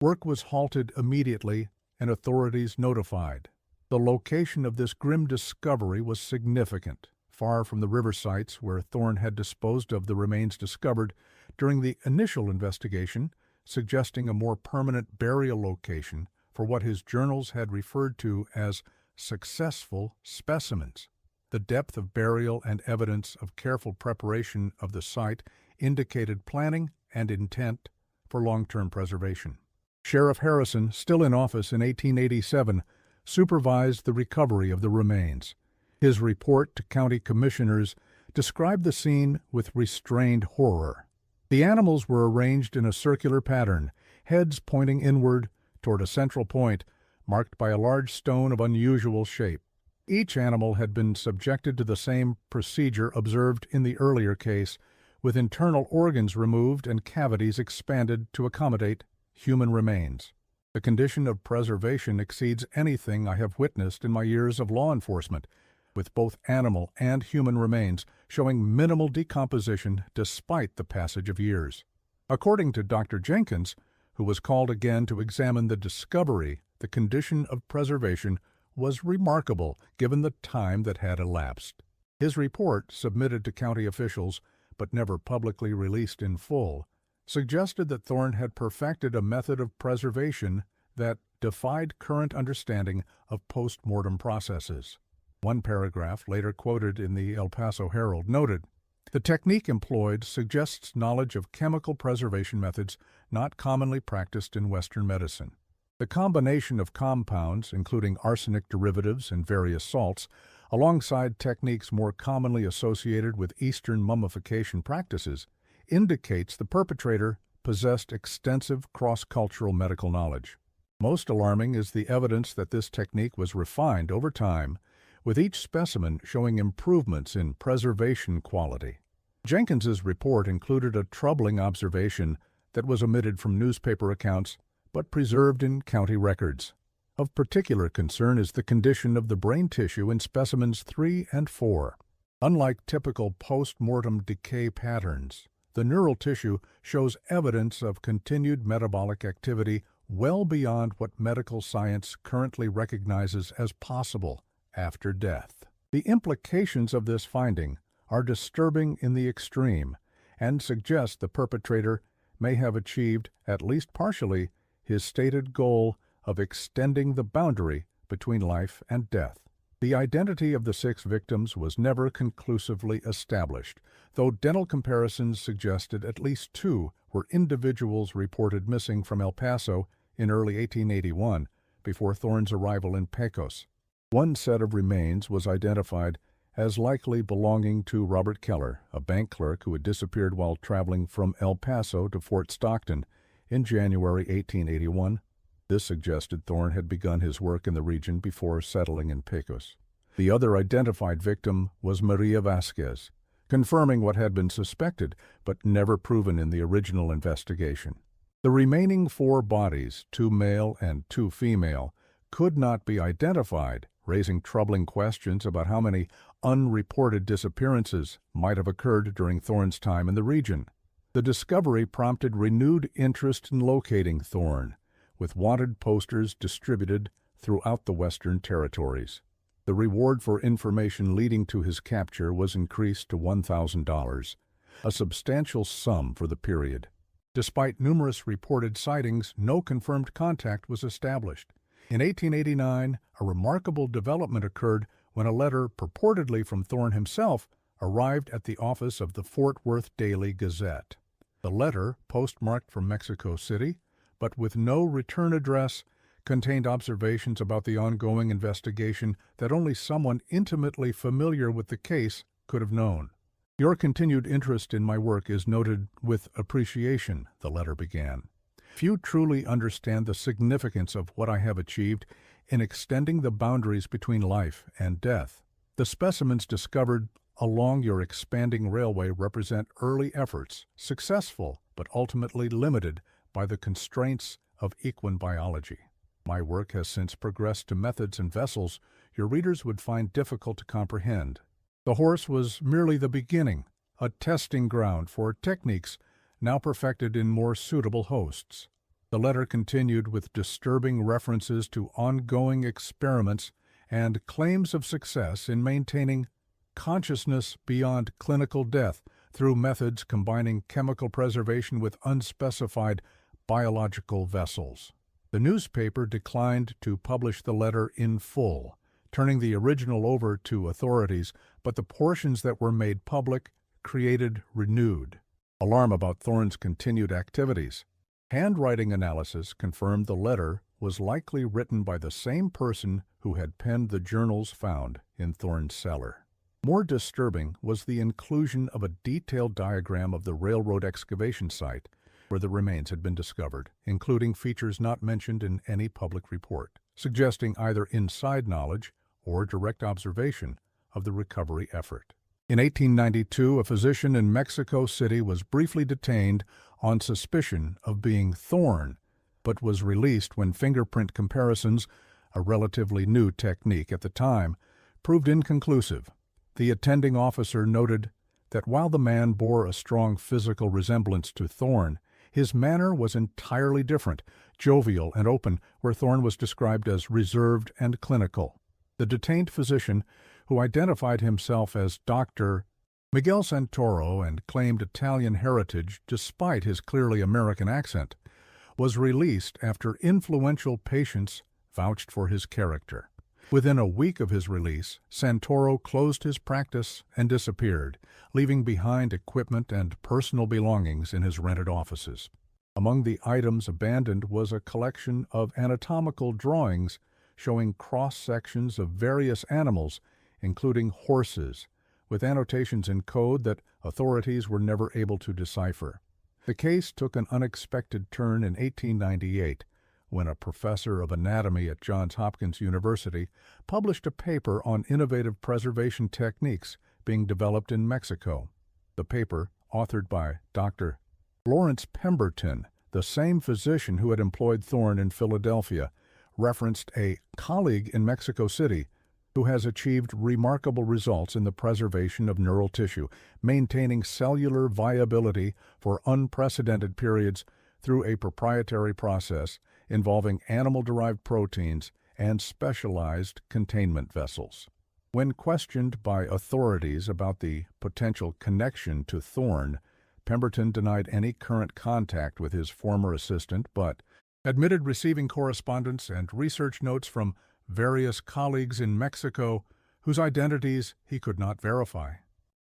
Work was halted immediately and authorities notified. The location of this grim discovery was significant, far from the river sites where Thorne had disposed of the remains discovered during the initial investigation, suggesting a more permanent burial location for what his journals had referred to as successful specimens. The depth of burial and evidence of careful preparation of the site indicated planning and intent for long-term preservation. Sheriff Harrison, still in office in 1887, supervised the recovery of the remains. His report to county commissioners described the scene with restrained horror. The animals were arranged in a circular pattern, heads pointing inward toward a central point marked by a large stone of unusual shape. Each animal had been subjected to the same procedure observed in the earlier case, with internal organs removed and cavities expanded to accommodate human remains. The condition of preservation exceeds anything I have witnessed in my years of law enforcement, with both animal and human remains showing minimal decomposition despite the passage of years. According to Dr. Jenkins, who was called again to examine the discovery, the condition of preservation was remarkable given the time that had elapsed. His report, submitted to county officials but never publicly released in full, suggested that Thorne had perfected a method of preservation that defied current understanding of post-mortem processes. One paragraph, later quoted in the El Paso Herald, noted, "The technique employed suggests knowledge of chemical preservation methods not commonly practiced in Western medicine. The combination of compounds, including arsenic derivatives and various salts, alongside techniques more commonly associated with Eastern mummification practices, indicates the perpetrator possessed extensive cross-cultural medical knowledge. Most alarming is the evidence that this technique was refined over time, with each specimen showing improvements in preservation quality." Jenkins's report included a troubling observation that was omitted from newspaper accounts but preserved in county records. Of particular concern is the condition of the brain tissue in specimens 3 and 4. Unlike typical post-mortem decay patterns, the neural tissue shows evidence of continued metabolic activity well beyond what medical science currently recognizes as possible after death. The implications of this finding are disturbing in the extreme and suggest the perpetrator may have achieved, at least partially, his stated goal of extending the boundary between life and death. The identity of the 6 victims was never conclusively established, though dental comparisons suggested at least 2 were individuals reported missing from El Paso in early 1881, before Thorne's arrival in Pecos. One set of remains was identified as likely belonging to Robert Keller, a bank clerk who had disappeared while traveling from El Paso to Fort Stockton in January 1881. This suggested Thorne had begun his work in the region before settling in Pecos. The other identified victim was Maria Vasquez, confirming what had been suspected but never proven in the original investigation. The remaining 4 bodies, 2 male and 2 female, could not be identified, raising troubling questions about how many unreported disappearances might have occurred during Thorne's time in the region. The discovery prompted renewed interest in locating Thorne, with wanted posters distributed throughout the Western Territories. The reward for information leading to his capture was increased to $1,000, a substantial sum for the period. Despite numerous reported sightings, no confirmed contact was established. In 1889, a remarkable development occurred when a letter purportedly from Thorne himself arrived at the office of the Fort Worth Daily Gazette. The letter, postmarked from Mexico City, but with no return address, contained observations about the ongoing investigation that only someone intimately familiar with the case could have known. "Your continued interest in my work is noted with appreciation," the letter began. "Few truly understand the significance of what I have achieved in extending the boundaries between life and death. The specimens discovered along your expanding railway represent early efforts, successful but ultimately limited by the constraints of equine biology. My work has since progressed to methods and vessels your readers would find difficult to comprehend. The horse was merely the beginning, a testing ground for techniques now perfected in more suitable hosts." The letter continued with disturbing references to ongoing experiments and claims of success in maintaining consciousness beyond clinical death through methods combining chemical preservation with unspecified biological vessels. The newspaper declined to publish the letter in full, turning the original over to authorities, but the portions that were made public created renewed alarm about Thorne's continued activities. Handwriting analysis confirmed the letter was likely written by the same person who had penned the journals found in Thorne's cellar. More disturbing was the inclusion of a detailed diagram of the railroad excavation site where the remains had been discovered, including features not mentioned in any public report, suggesting either inside knowledge or direct observation of the recovery effort. In 1892, a physician in Mexico City was briefly detained on suspicion of being Thorne, but was released when fingerprint comparisons, a relatively new technique at the time, proved inconclusive. The attending officer noted that while the man bore a strong physical resemblance to Thorne, his manner was entirely different, jovial and open, where Thorne was described as reserved and clinical. The detained physician, who identified himself as Dr. Miguel Santoro, and claimed Italian heritage despite his clearly American accent, was released after influential patients vouched for his character. Within a week of his release, Santoro closed his practice and disappeared, leaving behind equipment and personal belongings in his rented offices. Among the items abandoned was a collection of anatomical drawings showing cross-sections of various animals, including horses, with annotations in code that authorities were never able to decipher. The case took an unexpected turn in 1898, when a professor of anatomy at Johns Hopkins University published a paper on innovative preservation techniques being developed in Mexico. The paper, authored by Dr. Lawrence Pemberton, the same physician who had employed Thorne in Philadelphia, referenced a colleague in Mexico City who has achieved remarkable results in the preservation of neural tissue, maintaining cellular viability for unprecedented periods through a proprietary process involving animal-derived proteins and specialized containment vessels. When questioned by authorities about the potential connection to Thorne, Pemberton denied any current contact with his former assistant, but admitted receiving correspondence and research notes from various colleagues in Mexico whose identities he could not verify.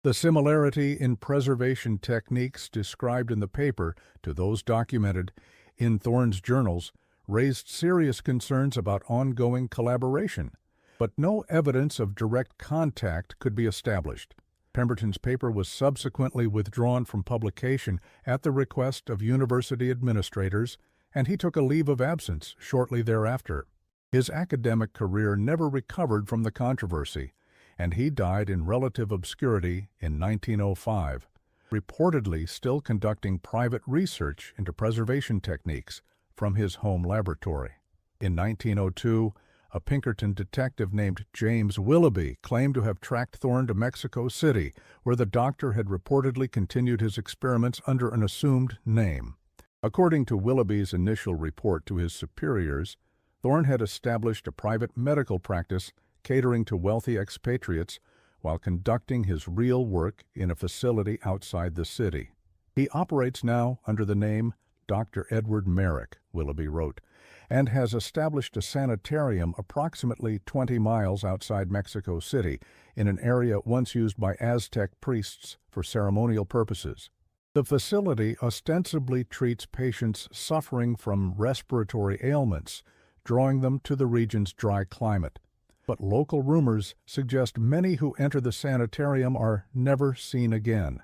The similarity in preservation techniques described in the paper to those documented in Thorne's journals raised serious concerns about ongoing collaboration, but no evidence of direct contact could be established. Pemberton's paper was subsequently withdrawn from publication at the request of university administrators, and he took a leave of absence shortly thereafter. His academic career never recovered from the controversy, and he died in relative obscurity in 1905, reportedly still conducting private research into preservation techniques from his home laboratory. In 1902, a Pinkerton detective named James Willoughby claimed to have tracked Thorne to Mexico City, where the doctor had reportedly continued his experiments under an assumed name. According to Willoughby's initial report to his superiors, Thorne had established a private medical practice catering to wealthy expatriates while conducting his real work in a facility outside the city. He operates now under the name Dr. Edward Merrick, Willoughby wrote, and has established a sanitarium approximately 20 miles outside Mexico City in an area once used by Aztec priests for ceremonial purposes. The facility ostensibly treats patients suffering from respiratory ailments, drawing them to the region's dry climate. But local rumors suggest many who enter the sanitarium are never seen again.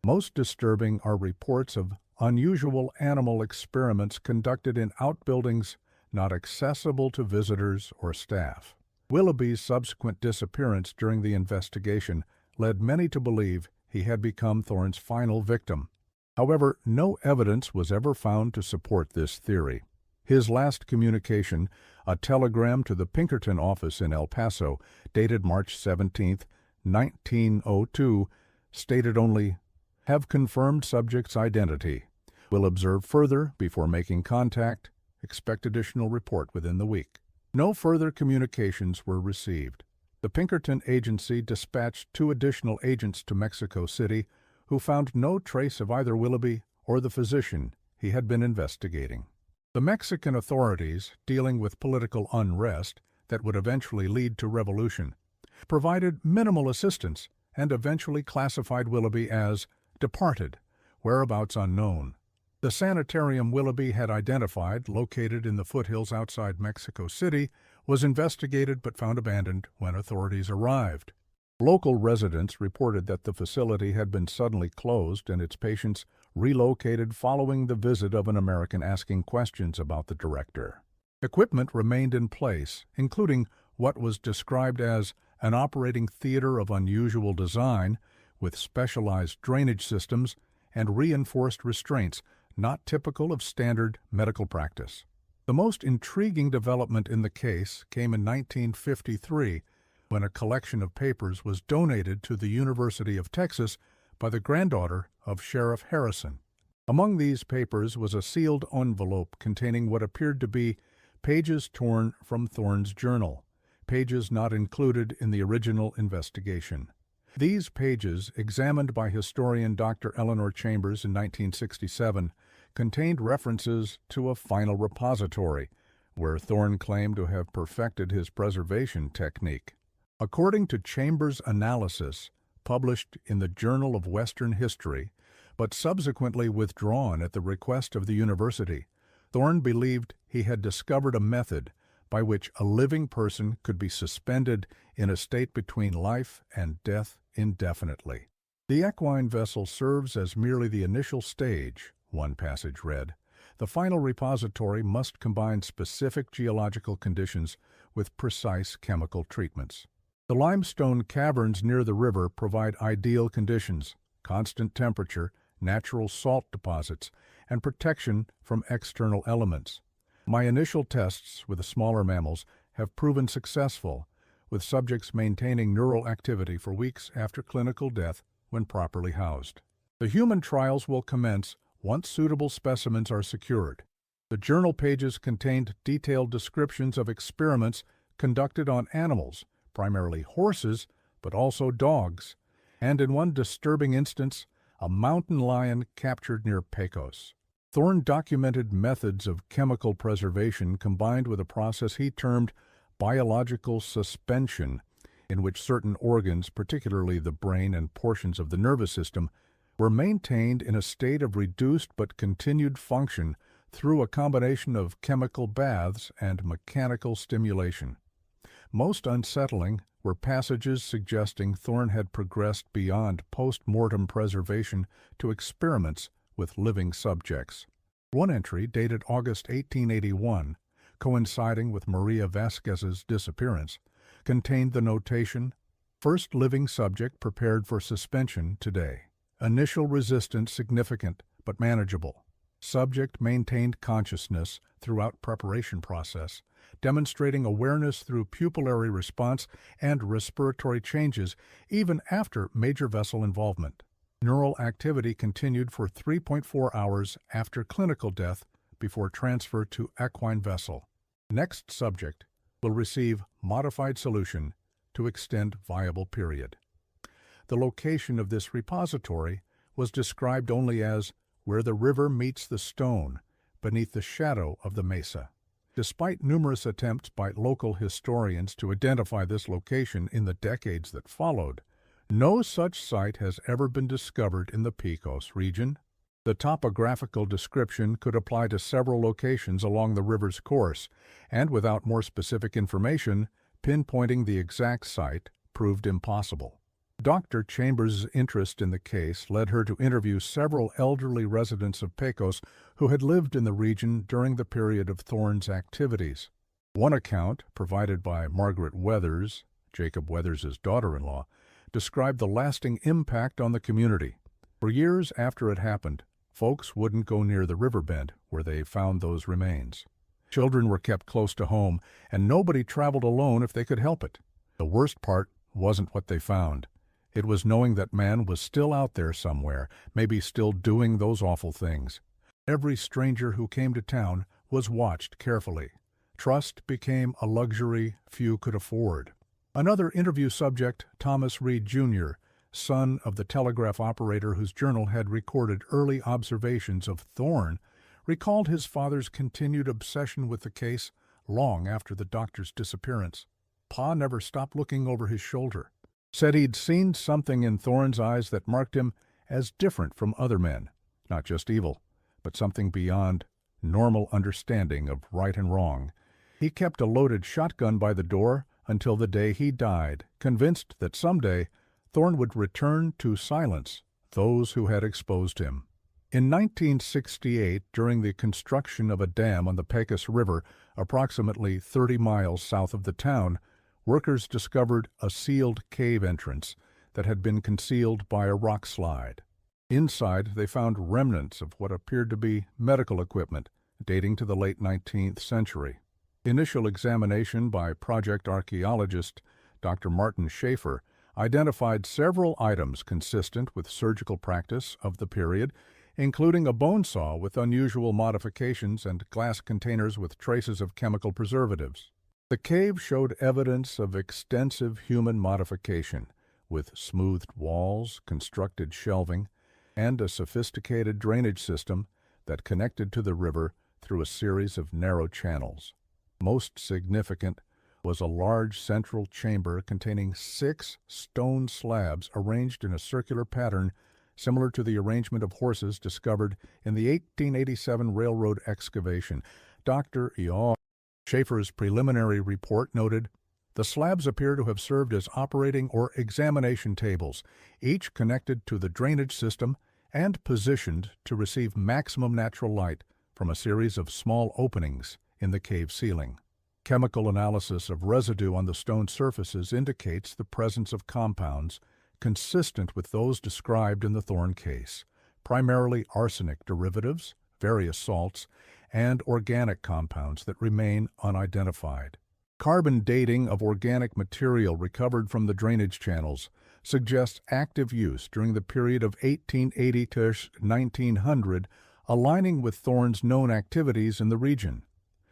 Most disturbing are reports of unusual animal experiments conducted in outbuildings not accessible to visitors or staff. Willoughby's subsequent disappearance during the investigation led many to believe he had become Thorne's final victim. However, no evidence was ever found to support this theory. His last communication, a telegram to the Pinkerton office in El Paso, dated March 17, 1902, stated only, "Have confirmed subject's identity. Will observe further before making contact. Expect additional report within the week." No further communications were received. The Pinkerton agency dispatched 2 additional agents to Mexico City who found no trace of either Willoughby or the physician he had been investigating. The Mexican authorities, dealing with political unrest that would eventually lead to revolution, provided minimal assistance and eventually classified Willoughby as departed, whereabouts unknown. The sanitarium Willoughby had identified, located in the foothills outside Mexico City, was investigated but found abandoned when authorities arrived. Local residents reported that the facility had been suddenly closed and its patients relocated following the visit of an American asking questions about the director. Equipment remained in place, including what was described as an operating theater of unusual design, with specialized drainage systems and reinforced restraints not typical of standard medical practice. The most intriguing development in the case came in 1953, when a collection of papers was donated to the University of Texas by the granddaughter of Sheriff Harrison. Among these papers was a sealed envelope containing what appeared to be pages torn from Thorne's journal, pages not included in the original investigation. These pages, examined by historian Dr. Eleanor Chambers in 1967, contained references to a final repository, where Thorne claimed to have perfected his preservation technique. According to Chambers' analysis, published in the Journal of Western History, but subsequently withdrawn at the request of the university, Thorne believed he had discovered a method by which a living person could be suspended in a state between life and death indefinitely. The equine vessel serves as merely the initial stage, one passage read. The final repository must combine specific geological conditions with precise chemical treatments. The limestone caverns near the river provide ideal conditions, constant temperature, natural salt deposits, and protection from external elements. My initial tests with the smaller mammals have proven successful, with subjects maintaining neural activity for weeks after clinical death when properly housed. The human trials will commence once suitable specimens are secured. The journal pages contained detailed descriptions of experiments conducted on animals, primarily horses, but also dogs, and in one disturbing instance, a mountain lion captured near Pecos. Thorne documented methods of chemical preservation combined with a process he termed biological suspension, in which certain organs, particularly the brain and portions of the nervous system, were maintained in a state of reduced but continued function through a combination of chemical baths and mechanical stimulation. Most unsettling were passages suggesting Thorne had progressed beyond post-mortem preservation to experiments with living subjects. One entry, dated August 1881, coinciding with Maria Vasquez's disappearance, contained the notation, "First living subject prepared for suspension today. Initial resistance significant but manageable. Subject maintained consciousness throughout preparation process, demonstrating awareness through pupillary response and respiratory changes even after major vessel involvement. Neural activity continued for 3.4 hours after clinical death before transfer to equine vessel. Next subject will receive modified solution to extend viable period." The location of this repository was described only as where the river meets the stone, beneath the shadow of the mesa. Despite numerous attempts by local historians to identify this location in the decades that followed, no such site has ever been discovered in the Pecos region. The topographical description could apply to several locations along the river's course, and without more specific information, pinpointing the exact site proved impossible. Dr. Chambers' interest in the case led her to interview several elderly residents of Pecos who had lived in the region during the period of Thorne's activities. One account, provided by Margaret Weathers, Jacob Weathers' daughter-in-law, described the lasting impact on the community. For years after it happened, folks wouldn't go near the riverbed where they found those remains. Children were kept close to home, and nobody traveled alone if they could help it. The worst part wasn't what they found. It was knowing that man was still out there somewhere, maybe still doing those awful things. Every stranger who came to town was watched carefully. Trust became a luxury few could afford. Another interview subject, Thomas Reed, Jr., son of the telegraph operator whose journal had recorded early observations of Thorne, recalled his father's continued obsession with the case long after the doctor's disappearance. Pa never stopped looking over his shoulder. Said he'd seen something in Thorne's eyes that marked him as different from other men, not just evil, but something beyond normal understanding of right and wrong. He kept a loaded shotgun by the door until the day he died, convinced that someday Thorne would return to silence those who had exposed him. In 1968, during the construction of a dam on the Pecos River, approximately 30 miles south of the town, workers discovered a sealed cave entrance that had been concealed by a rock slide. Inside, they found remnants of what appeared to be medical equipment dating to the late 19th century. Initial examination by project archaeologist Dr. Martin Schaefer identified several items consistent with surgical practice of the period, including a bone saw with unusual modifications and glass containers with traces of chemical preservatives. The cave showed evidence of extensive human modification, with smoothed walls, constructed shelving, and a sophisticated drainage system that connected to the river through a series of narrow channels. Most significant was a large central chamber containing 6 stone slabs arranged in a circular pattern similar to the arrangement of horses discovered in the 1887 railroad excavation. Dr. Schaefer's preliminary report noted, "The slabs appear to have served as operating or examination tables, each connected to the drainage system and positioned to receive maximum natural light from a series of small openings in the cave ceiling." Chemical analysis of residue on the stone surfaces indicates the presence of compounds consistent with those described in the Thorne case, primarily arsenic derivatives, various salts, and organic compounds that remain unidentified. Carbon dating of organic material recovered from the drainage channels suggests active use during the period of 1880 to 1900, aligning with Thorne's known activities in the region.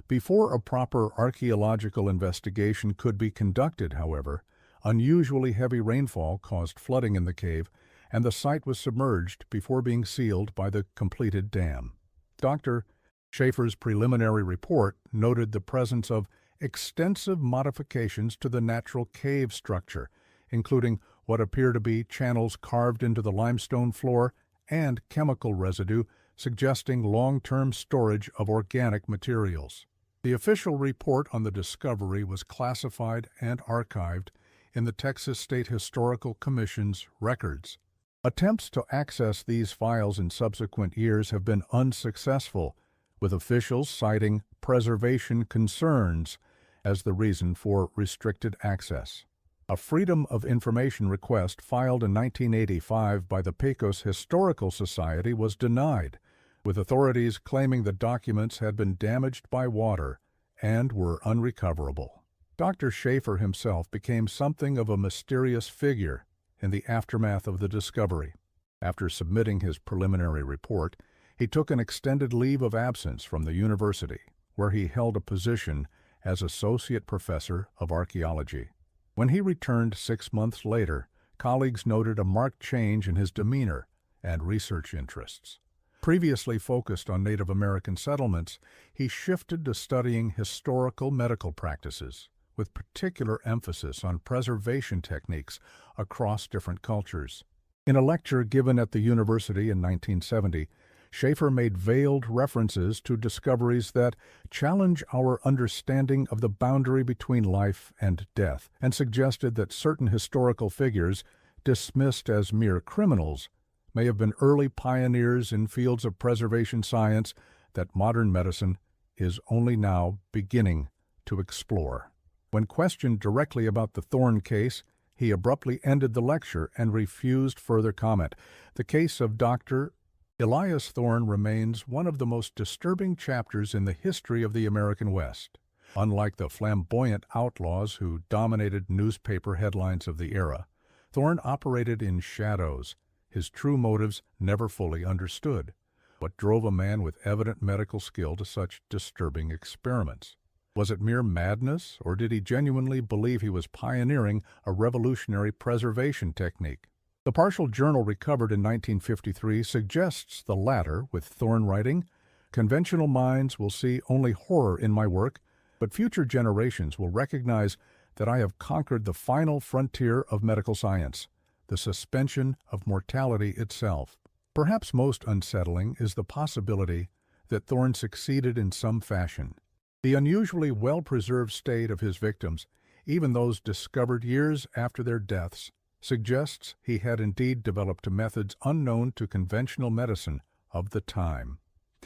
Before a proper archaeological investigation could be conducted, however, unusually heavy rainfall caused flooding in the cave, and the site was submerged before being sealed by the completed dam. Dr. Schaefer's preliminary report noted the presence of extensive modifications to the natural cave structure, including what appear to be channels carved into the limestone floor and chemical residue suggesting long-term storage of organic materials. The official report on the discovery was classified and archived in the Texas State Historical Commission's records. Attempts to access these files in subsequent years have been unsuccessful, with officials citing preservation concerns as the reason for restricted access. A Freedom of Information request filed in 1985 by the Pecos Historical Society was denied, with authorities claiming the documents had been damaged by water and were unrecoverable. Dr. Schaefer himself became something of a mysterious figure in the aftermath of the discovery. After submitting his preliminary report, he took an extended leave of absence from the university, where he held a position as associate professor of archaeology. When he returned 6 months later, colleagues noted a marked change in his demeanor and research interests. Previously focused on Native American settlements, he shifted to studying historical medical practices, with particular emphasis on preservation techniques across different cultures. In a lecture given at the university in 1970, Schaefer made veiled references to discoveries that challenge our understanding of the boundary between life and death, and suggested that certain historical figures, dismissed as mere criminals, may have been early pioneers in fields of preservation science that modern medicine is only now beginning to explore. When questioned directly about the Thorne case, he abruptly ended the lecture and refused further comment. The case of Dr. Elias Thorne remains one of the most disturbing chapters in the history of the American West. Unlike the flamboyant outlaws who dominated newspaper headlines of the era, Thorne operated in shadows, his true motives never fully understood. What drove a man with evident medical skill to such disturbing experiments? Was it mere madness, or did he genuinely believe he was pioneering a revolutionary preservation technique? The partial journal recovered in 1953 suggests the latter, with Thorne writing, "Conventional minds will see only horror in my work, but future generations will recognize that I have conquered the final frontier of medical science, the suspension of mortality itself." Perhaps most unsettling is the possibility that Thorne succeeded in some fashion. The unusually well-preserved state of his victims, even those discovered years after their deaths, suggests he had indeed developed methods unknown to conventional medicine of the time.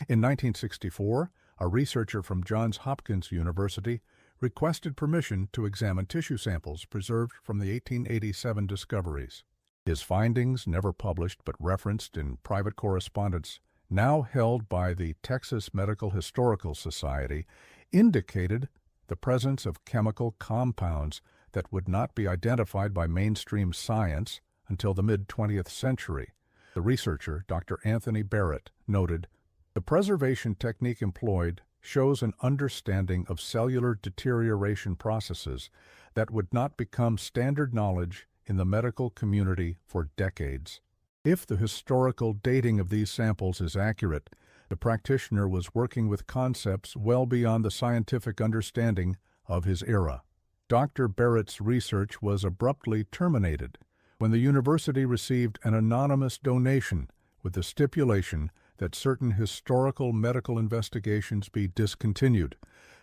In 1964, a researcher from Johns Hopkins University requested permission to examine tissue samples preserved from the 1887 discoveries. His findings, never published but referenced in private correspondence, now held by the Texas Medical Historical Society, indicated the presence of chemical compounds that would not be identified by mainstream science until the mid-20th century. The researcher, Dr. Anthony Barrett, noted, "The preservation technique employed shows an understanding of cellular deterioration processes that would not become standard knowledge in the medical community for decades. If the historical dating of these samples is accurate, the practitioner was working with concepts well beyond the scientific understanding of his era. Dr. Barrett's research was abruptly terminated when the university received an anonymous donation with the stipulation that certain historical medical investigations be discontinued.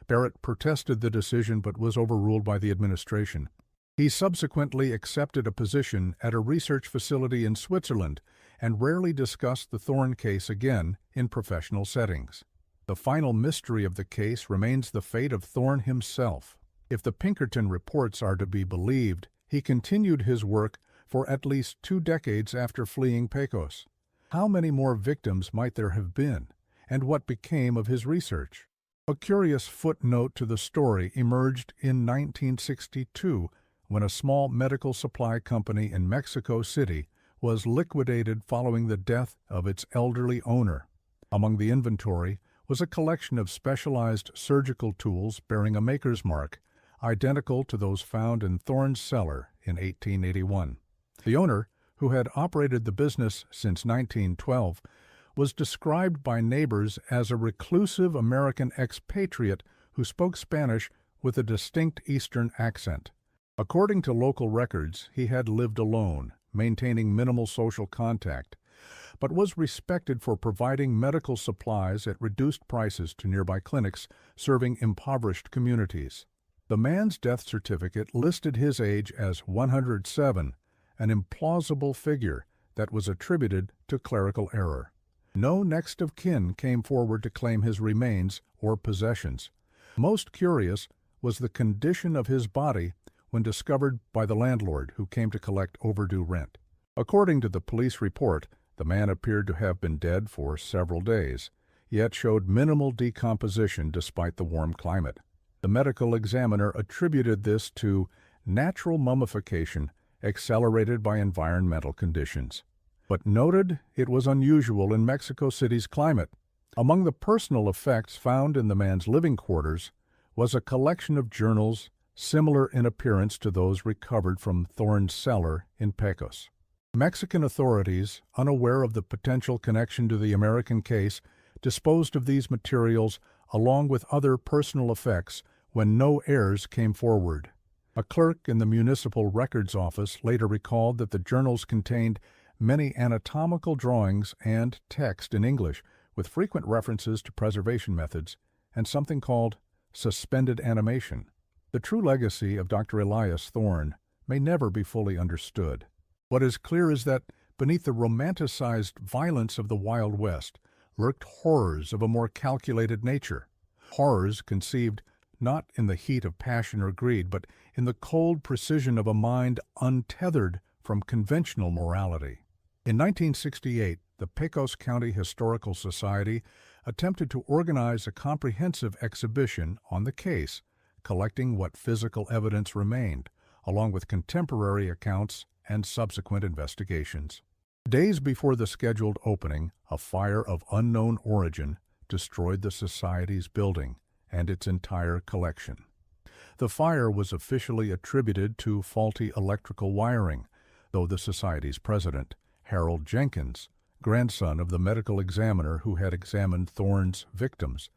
Barrett protested the decision but was overruled by the administration. He subsequently accepted a position at a research facility in Switzerland and rarely discussed the Thorne case again in professional settings. The final mystery of the case remains the fate of Thorne himself. If the Pinkerton reports are to be believed, he continued his work for at least 2 decades after fleeing Pecos. How many more victims might there have been, and what became of his research? A curious footnote to the story emerged in 1962 when a small medical supply company in Mexico City was liquidated following the death of its elderly owner. Among the inventory was a collection of specialized surgical tools bearing a maker's mark, identical to those found in Thorne's cellar in 1881. The owner, who had operated the business since 1912, was described by neighbors as a reclusive American expatriate who spoke Spanish with a distinct Eastern accent. According to local records, he had lived alone, maintaining minimal social contact, but was respected for providing medical supplies at reduced prices to nearby clinics serving impoverished communities. The man's death certificate listed his age as 107, an implausible figure that was attributed to clerical error. No next of kin came forward to claim his remains or possessions. Most curious was the condition of his body when discovered by the landlord who came to collect overdue rent. According to the police report, the man appeared to have been dead for several days, yet showed minimal decomposition despite the warm climate. The medical examiner attributed this to natural mummification accelerated by environmental conditions, but noted it was unusual in Mexico City's climate. Among the personal effects found in the man's living quarters was a collection of journals similar in appearance to those recovered from Thorne's cellar in Pecos. Mexican authorities, unaware of the potential connection to the American case, disposed of these materials along with other personal effects when no heirs came forward. A clerk in the municipal records office later recalled that the journals contained many anatomical drawings and text in English, with frequent references to preservation methods and something called suspended animation. The true legacy of Dr. Elias Thorne may never be fully understood. What is clear is that beneath the romanticized violence of the Wild West lurked horrors of a more calculated nature, horrors conceived not in the heat of passion or greed, but in the cold precision of a mind untethered from conventional morality. In 1968, the Pecos County Historical Society attempted to organize a comprehensive exhibition on the case, collecting what physical evidence remained, along with contemporary accounts and subsequent investigations. Days before the scheduled opening, a fire of unknown origin destroyed the Society's building and its entire collection. The fire was officially attributed to faulty electrical wiring, though the Society's president, Harold Jenkins, grandson of the medical examiner who had examined Thorne's victims,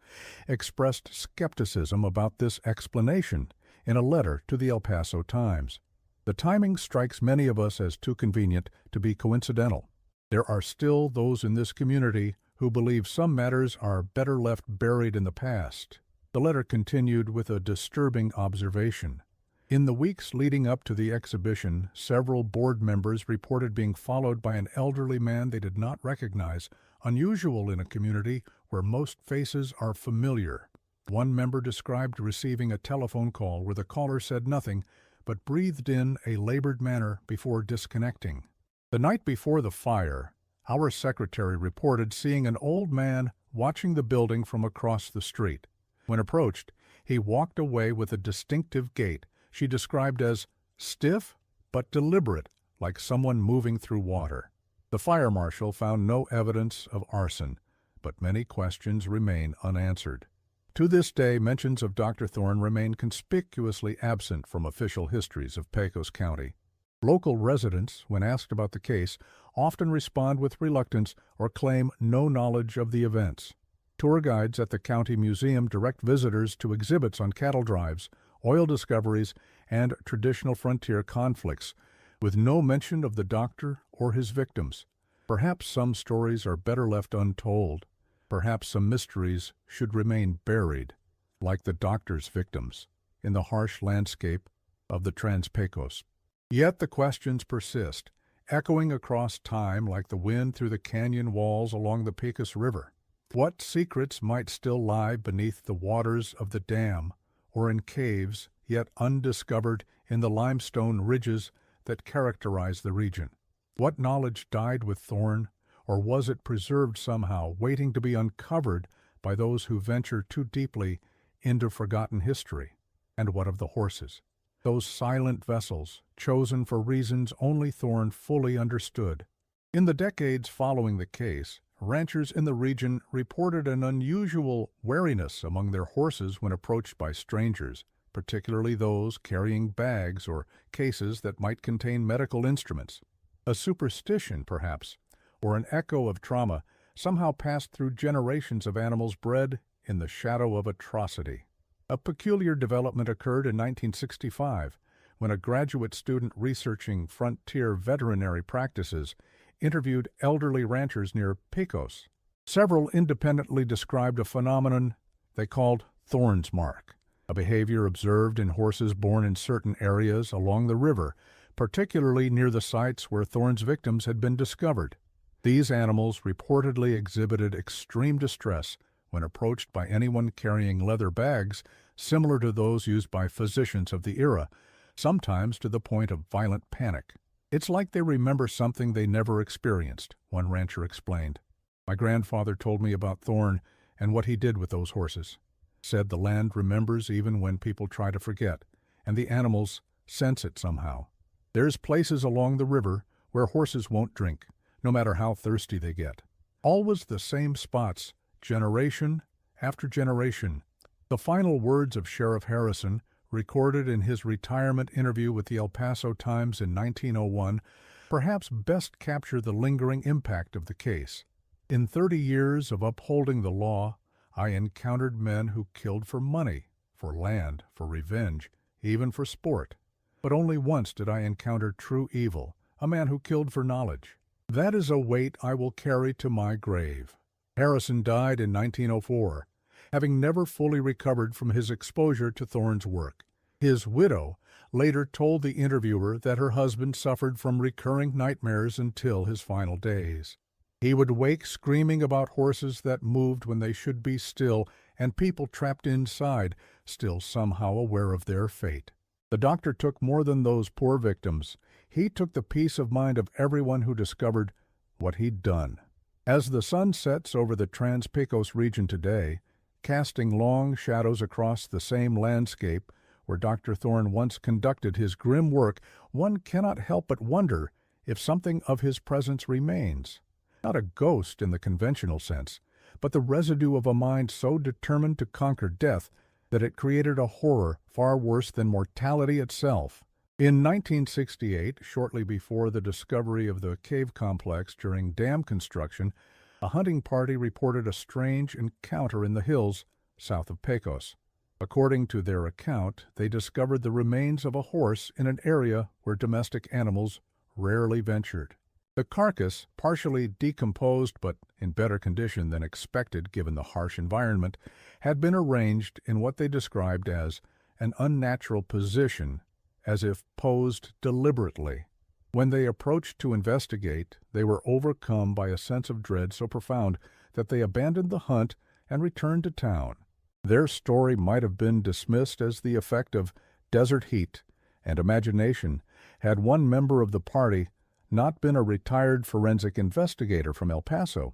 expressed skepticism about this explanation in a letter to the El Paso Times. The timing strikes many of us as too convenient to be coincidental. There are still those in this community who believe some matters are better left buried in the past. The letter continued with a disturbing observation. In the weeks leading up to the exhibition, several board members reported being followed by an elderly man they did not recognize, unusual in a community where most faces are familiar. One member described receiving a telephone call where the caller said nothing, but breathed in a labored manner before disconnecting. The night before the fire, our secretary reported seeing an old man watching the building from across the street. When approached, he walked away with a distinctive gait she described as stiff but deliberate, like someone moving through water. The fire marshal found no evidence of arson, but many questions remain unanswered. To this day, mentions of Dr. Thorne remain conspicuously absent from official histories of Pecos County. Local residents, when asked about the case, often respond with reluctance or claim no knowledge of the events. Tour guides at the county museum direct visitors to exhibits on cattle drives, oil discoveries, and traditional frontier conflicts, with no mention of the doctor or his victims. Perhaps some stories are better left untold. Perhaps some mysteries should remain buried, like the doctor's victims, in the harsh landscape of the Pecos. Yet the questions persist, echoing across time like the wind through the canyon walls along the Pecos River. What secrets might still lie beneath the waters of the dam, or in caves yet undiscovered in the limestone ridges that characterize the region? What knowledge died with Thorne, or was it preserved somehow, waiting to be uncovered by those who venture too deeply into forgotten history? And what of the horses? Those silent vessels, chosen for reasons only Thorne fully understood. In the decades following the case, ranchers in the region reported an unusual wariness among their horses when approached by strangers, particularly those carrying bags or cases that might contain medical instruments. A superstition, perhaps, or an echo of trauma somehow passed through generations of animals bred in the shadow of atrocity. A peculiar development occurred in 1965 when a graduate student researching frontier veterinary practices interviewed elderly ranchers near Pecos. Several independently described a phenomenon they called Thorne's mark, a behavior observed in horses born in certain areas along the river, particularly near the sites where Thorne's victims had been discovered. These animals reportedly exhibited extreme distress when approached by anyone carrying leather bags similar to those used by physicians of the era, sometimes to the point of violent panic. "It's like they remember something they never experienced," one rancher explained. "My grandfather told me about Thorne and what he did with those horses. Said the land remembers even when people try to forget, and the animals sense it somehow. There's places along the river where horses won't drink, no matter how thirsty they get. Always the same spots, generation after generation." The final words of Sheriff Harrison, recorded in his retirement interview with the El Paso Times in 1901, perhaps best capture the lingering impact of the case. "In 30 years of upholding the law, I encountered men who killed for money, for land, for revenge, even for sport. But only once did I encounter true evil, a man who killed for knowledge. That is a weight I will carry to my grave." Harrison died in 1904, having never fully recovered from his exposure to Thorne's work. His widow later told the interviewer that her husband suffered from recurring nightmares until his final days. He would wake screaming about horses that moved when they should be still, and people trapped inside, still somehow aware of their fate. The doctor took more than those poor victims. He took the peace of mind of everyone who discovered what he'd done. As the sun sets over the Pecos region today, casting long shadows across the same landscape where Dr. Thorne once conducted his grim work, one cannot help but wonder if something of his presence remains. Not a ghost in the conventional sense, but the residue of a mind so determined to conquer death that it created a horror far worse than mortality itself. In 1968, shortly before the discovery of the cave complex during dam construction, a hunting party reported a strange encounter in the hills south of Pecos. According to their account, they discovered the remains of a horse in an area where domestic animals rarely ventured. The carcass, partially decomposed but in better condition than expected given the harsh environment, had been arranged in what they described as an unnatural position, as if posed deliberately. When they approached to investigate, they were overcome by a sense of dread so profound that they abandoned the hunt and returned to town. Their story might have been dismissed as the effect of desert heat and imagination had one member of the party not been a retired forensic investigator from El Paso.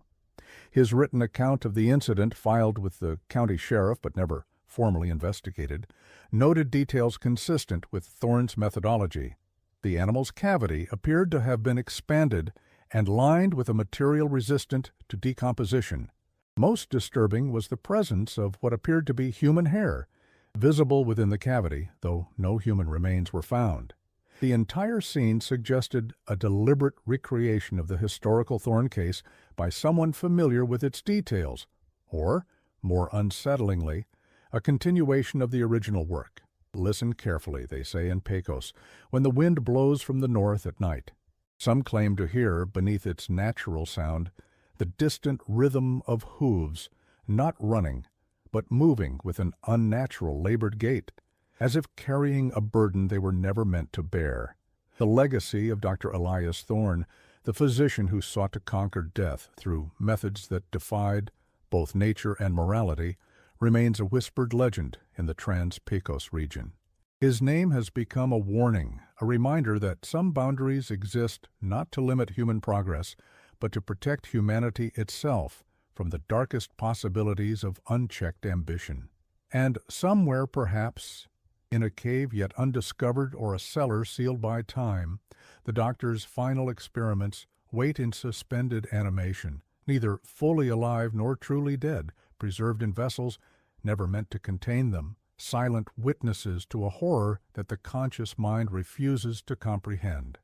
His written account of the incident, filed with the county sheriff but never formally investigated, noted details consistent with Thorne's methodology. The animal's cavity appeared to have been expanded and lined with a material resistant to decomposition. Most disturbing was the presence of what appeared to be human hair, visible within the cavity, though no human remains were found. The entire scene suggested a deliberate recreation of the historical Thorne case by someone familiar with its details, or, more unsettlingly, a continuation of the original work. Listen carefully, they say in Pecos, when the wind blows from the north at night. Some claim to hear, beneath its natural sound, the distant rhythm of hooves, not running, but moving with an unnatural labored gait, as if carrying a burden they were never meant to bear. The legacy of Dr. Elias Thorne, the physician who sought to conquer death through methods that defied both nature and morality, remains a whispered legend in the Trans-Pecos region. His name has become a warning, a reminder that some boundaries exist not to limit human progress, but to protect humanity itself from the darkest possibilities of unchecked ambition. And somewhere, perhaps, in a cave yet undiscovered or a cellar sealed by time, the doctor's final experiments wait in suspended animation, neither fully alive nor truly dead, preserved in vessels never meant to contain them, silent witnesses to a horror that the conscious mind refuses to comprehend.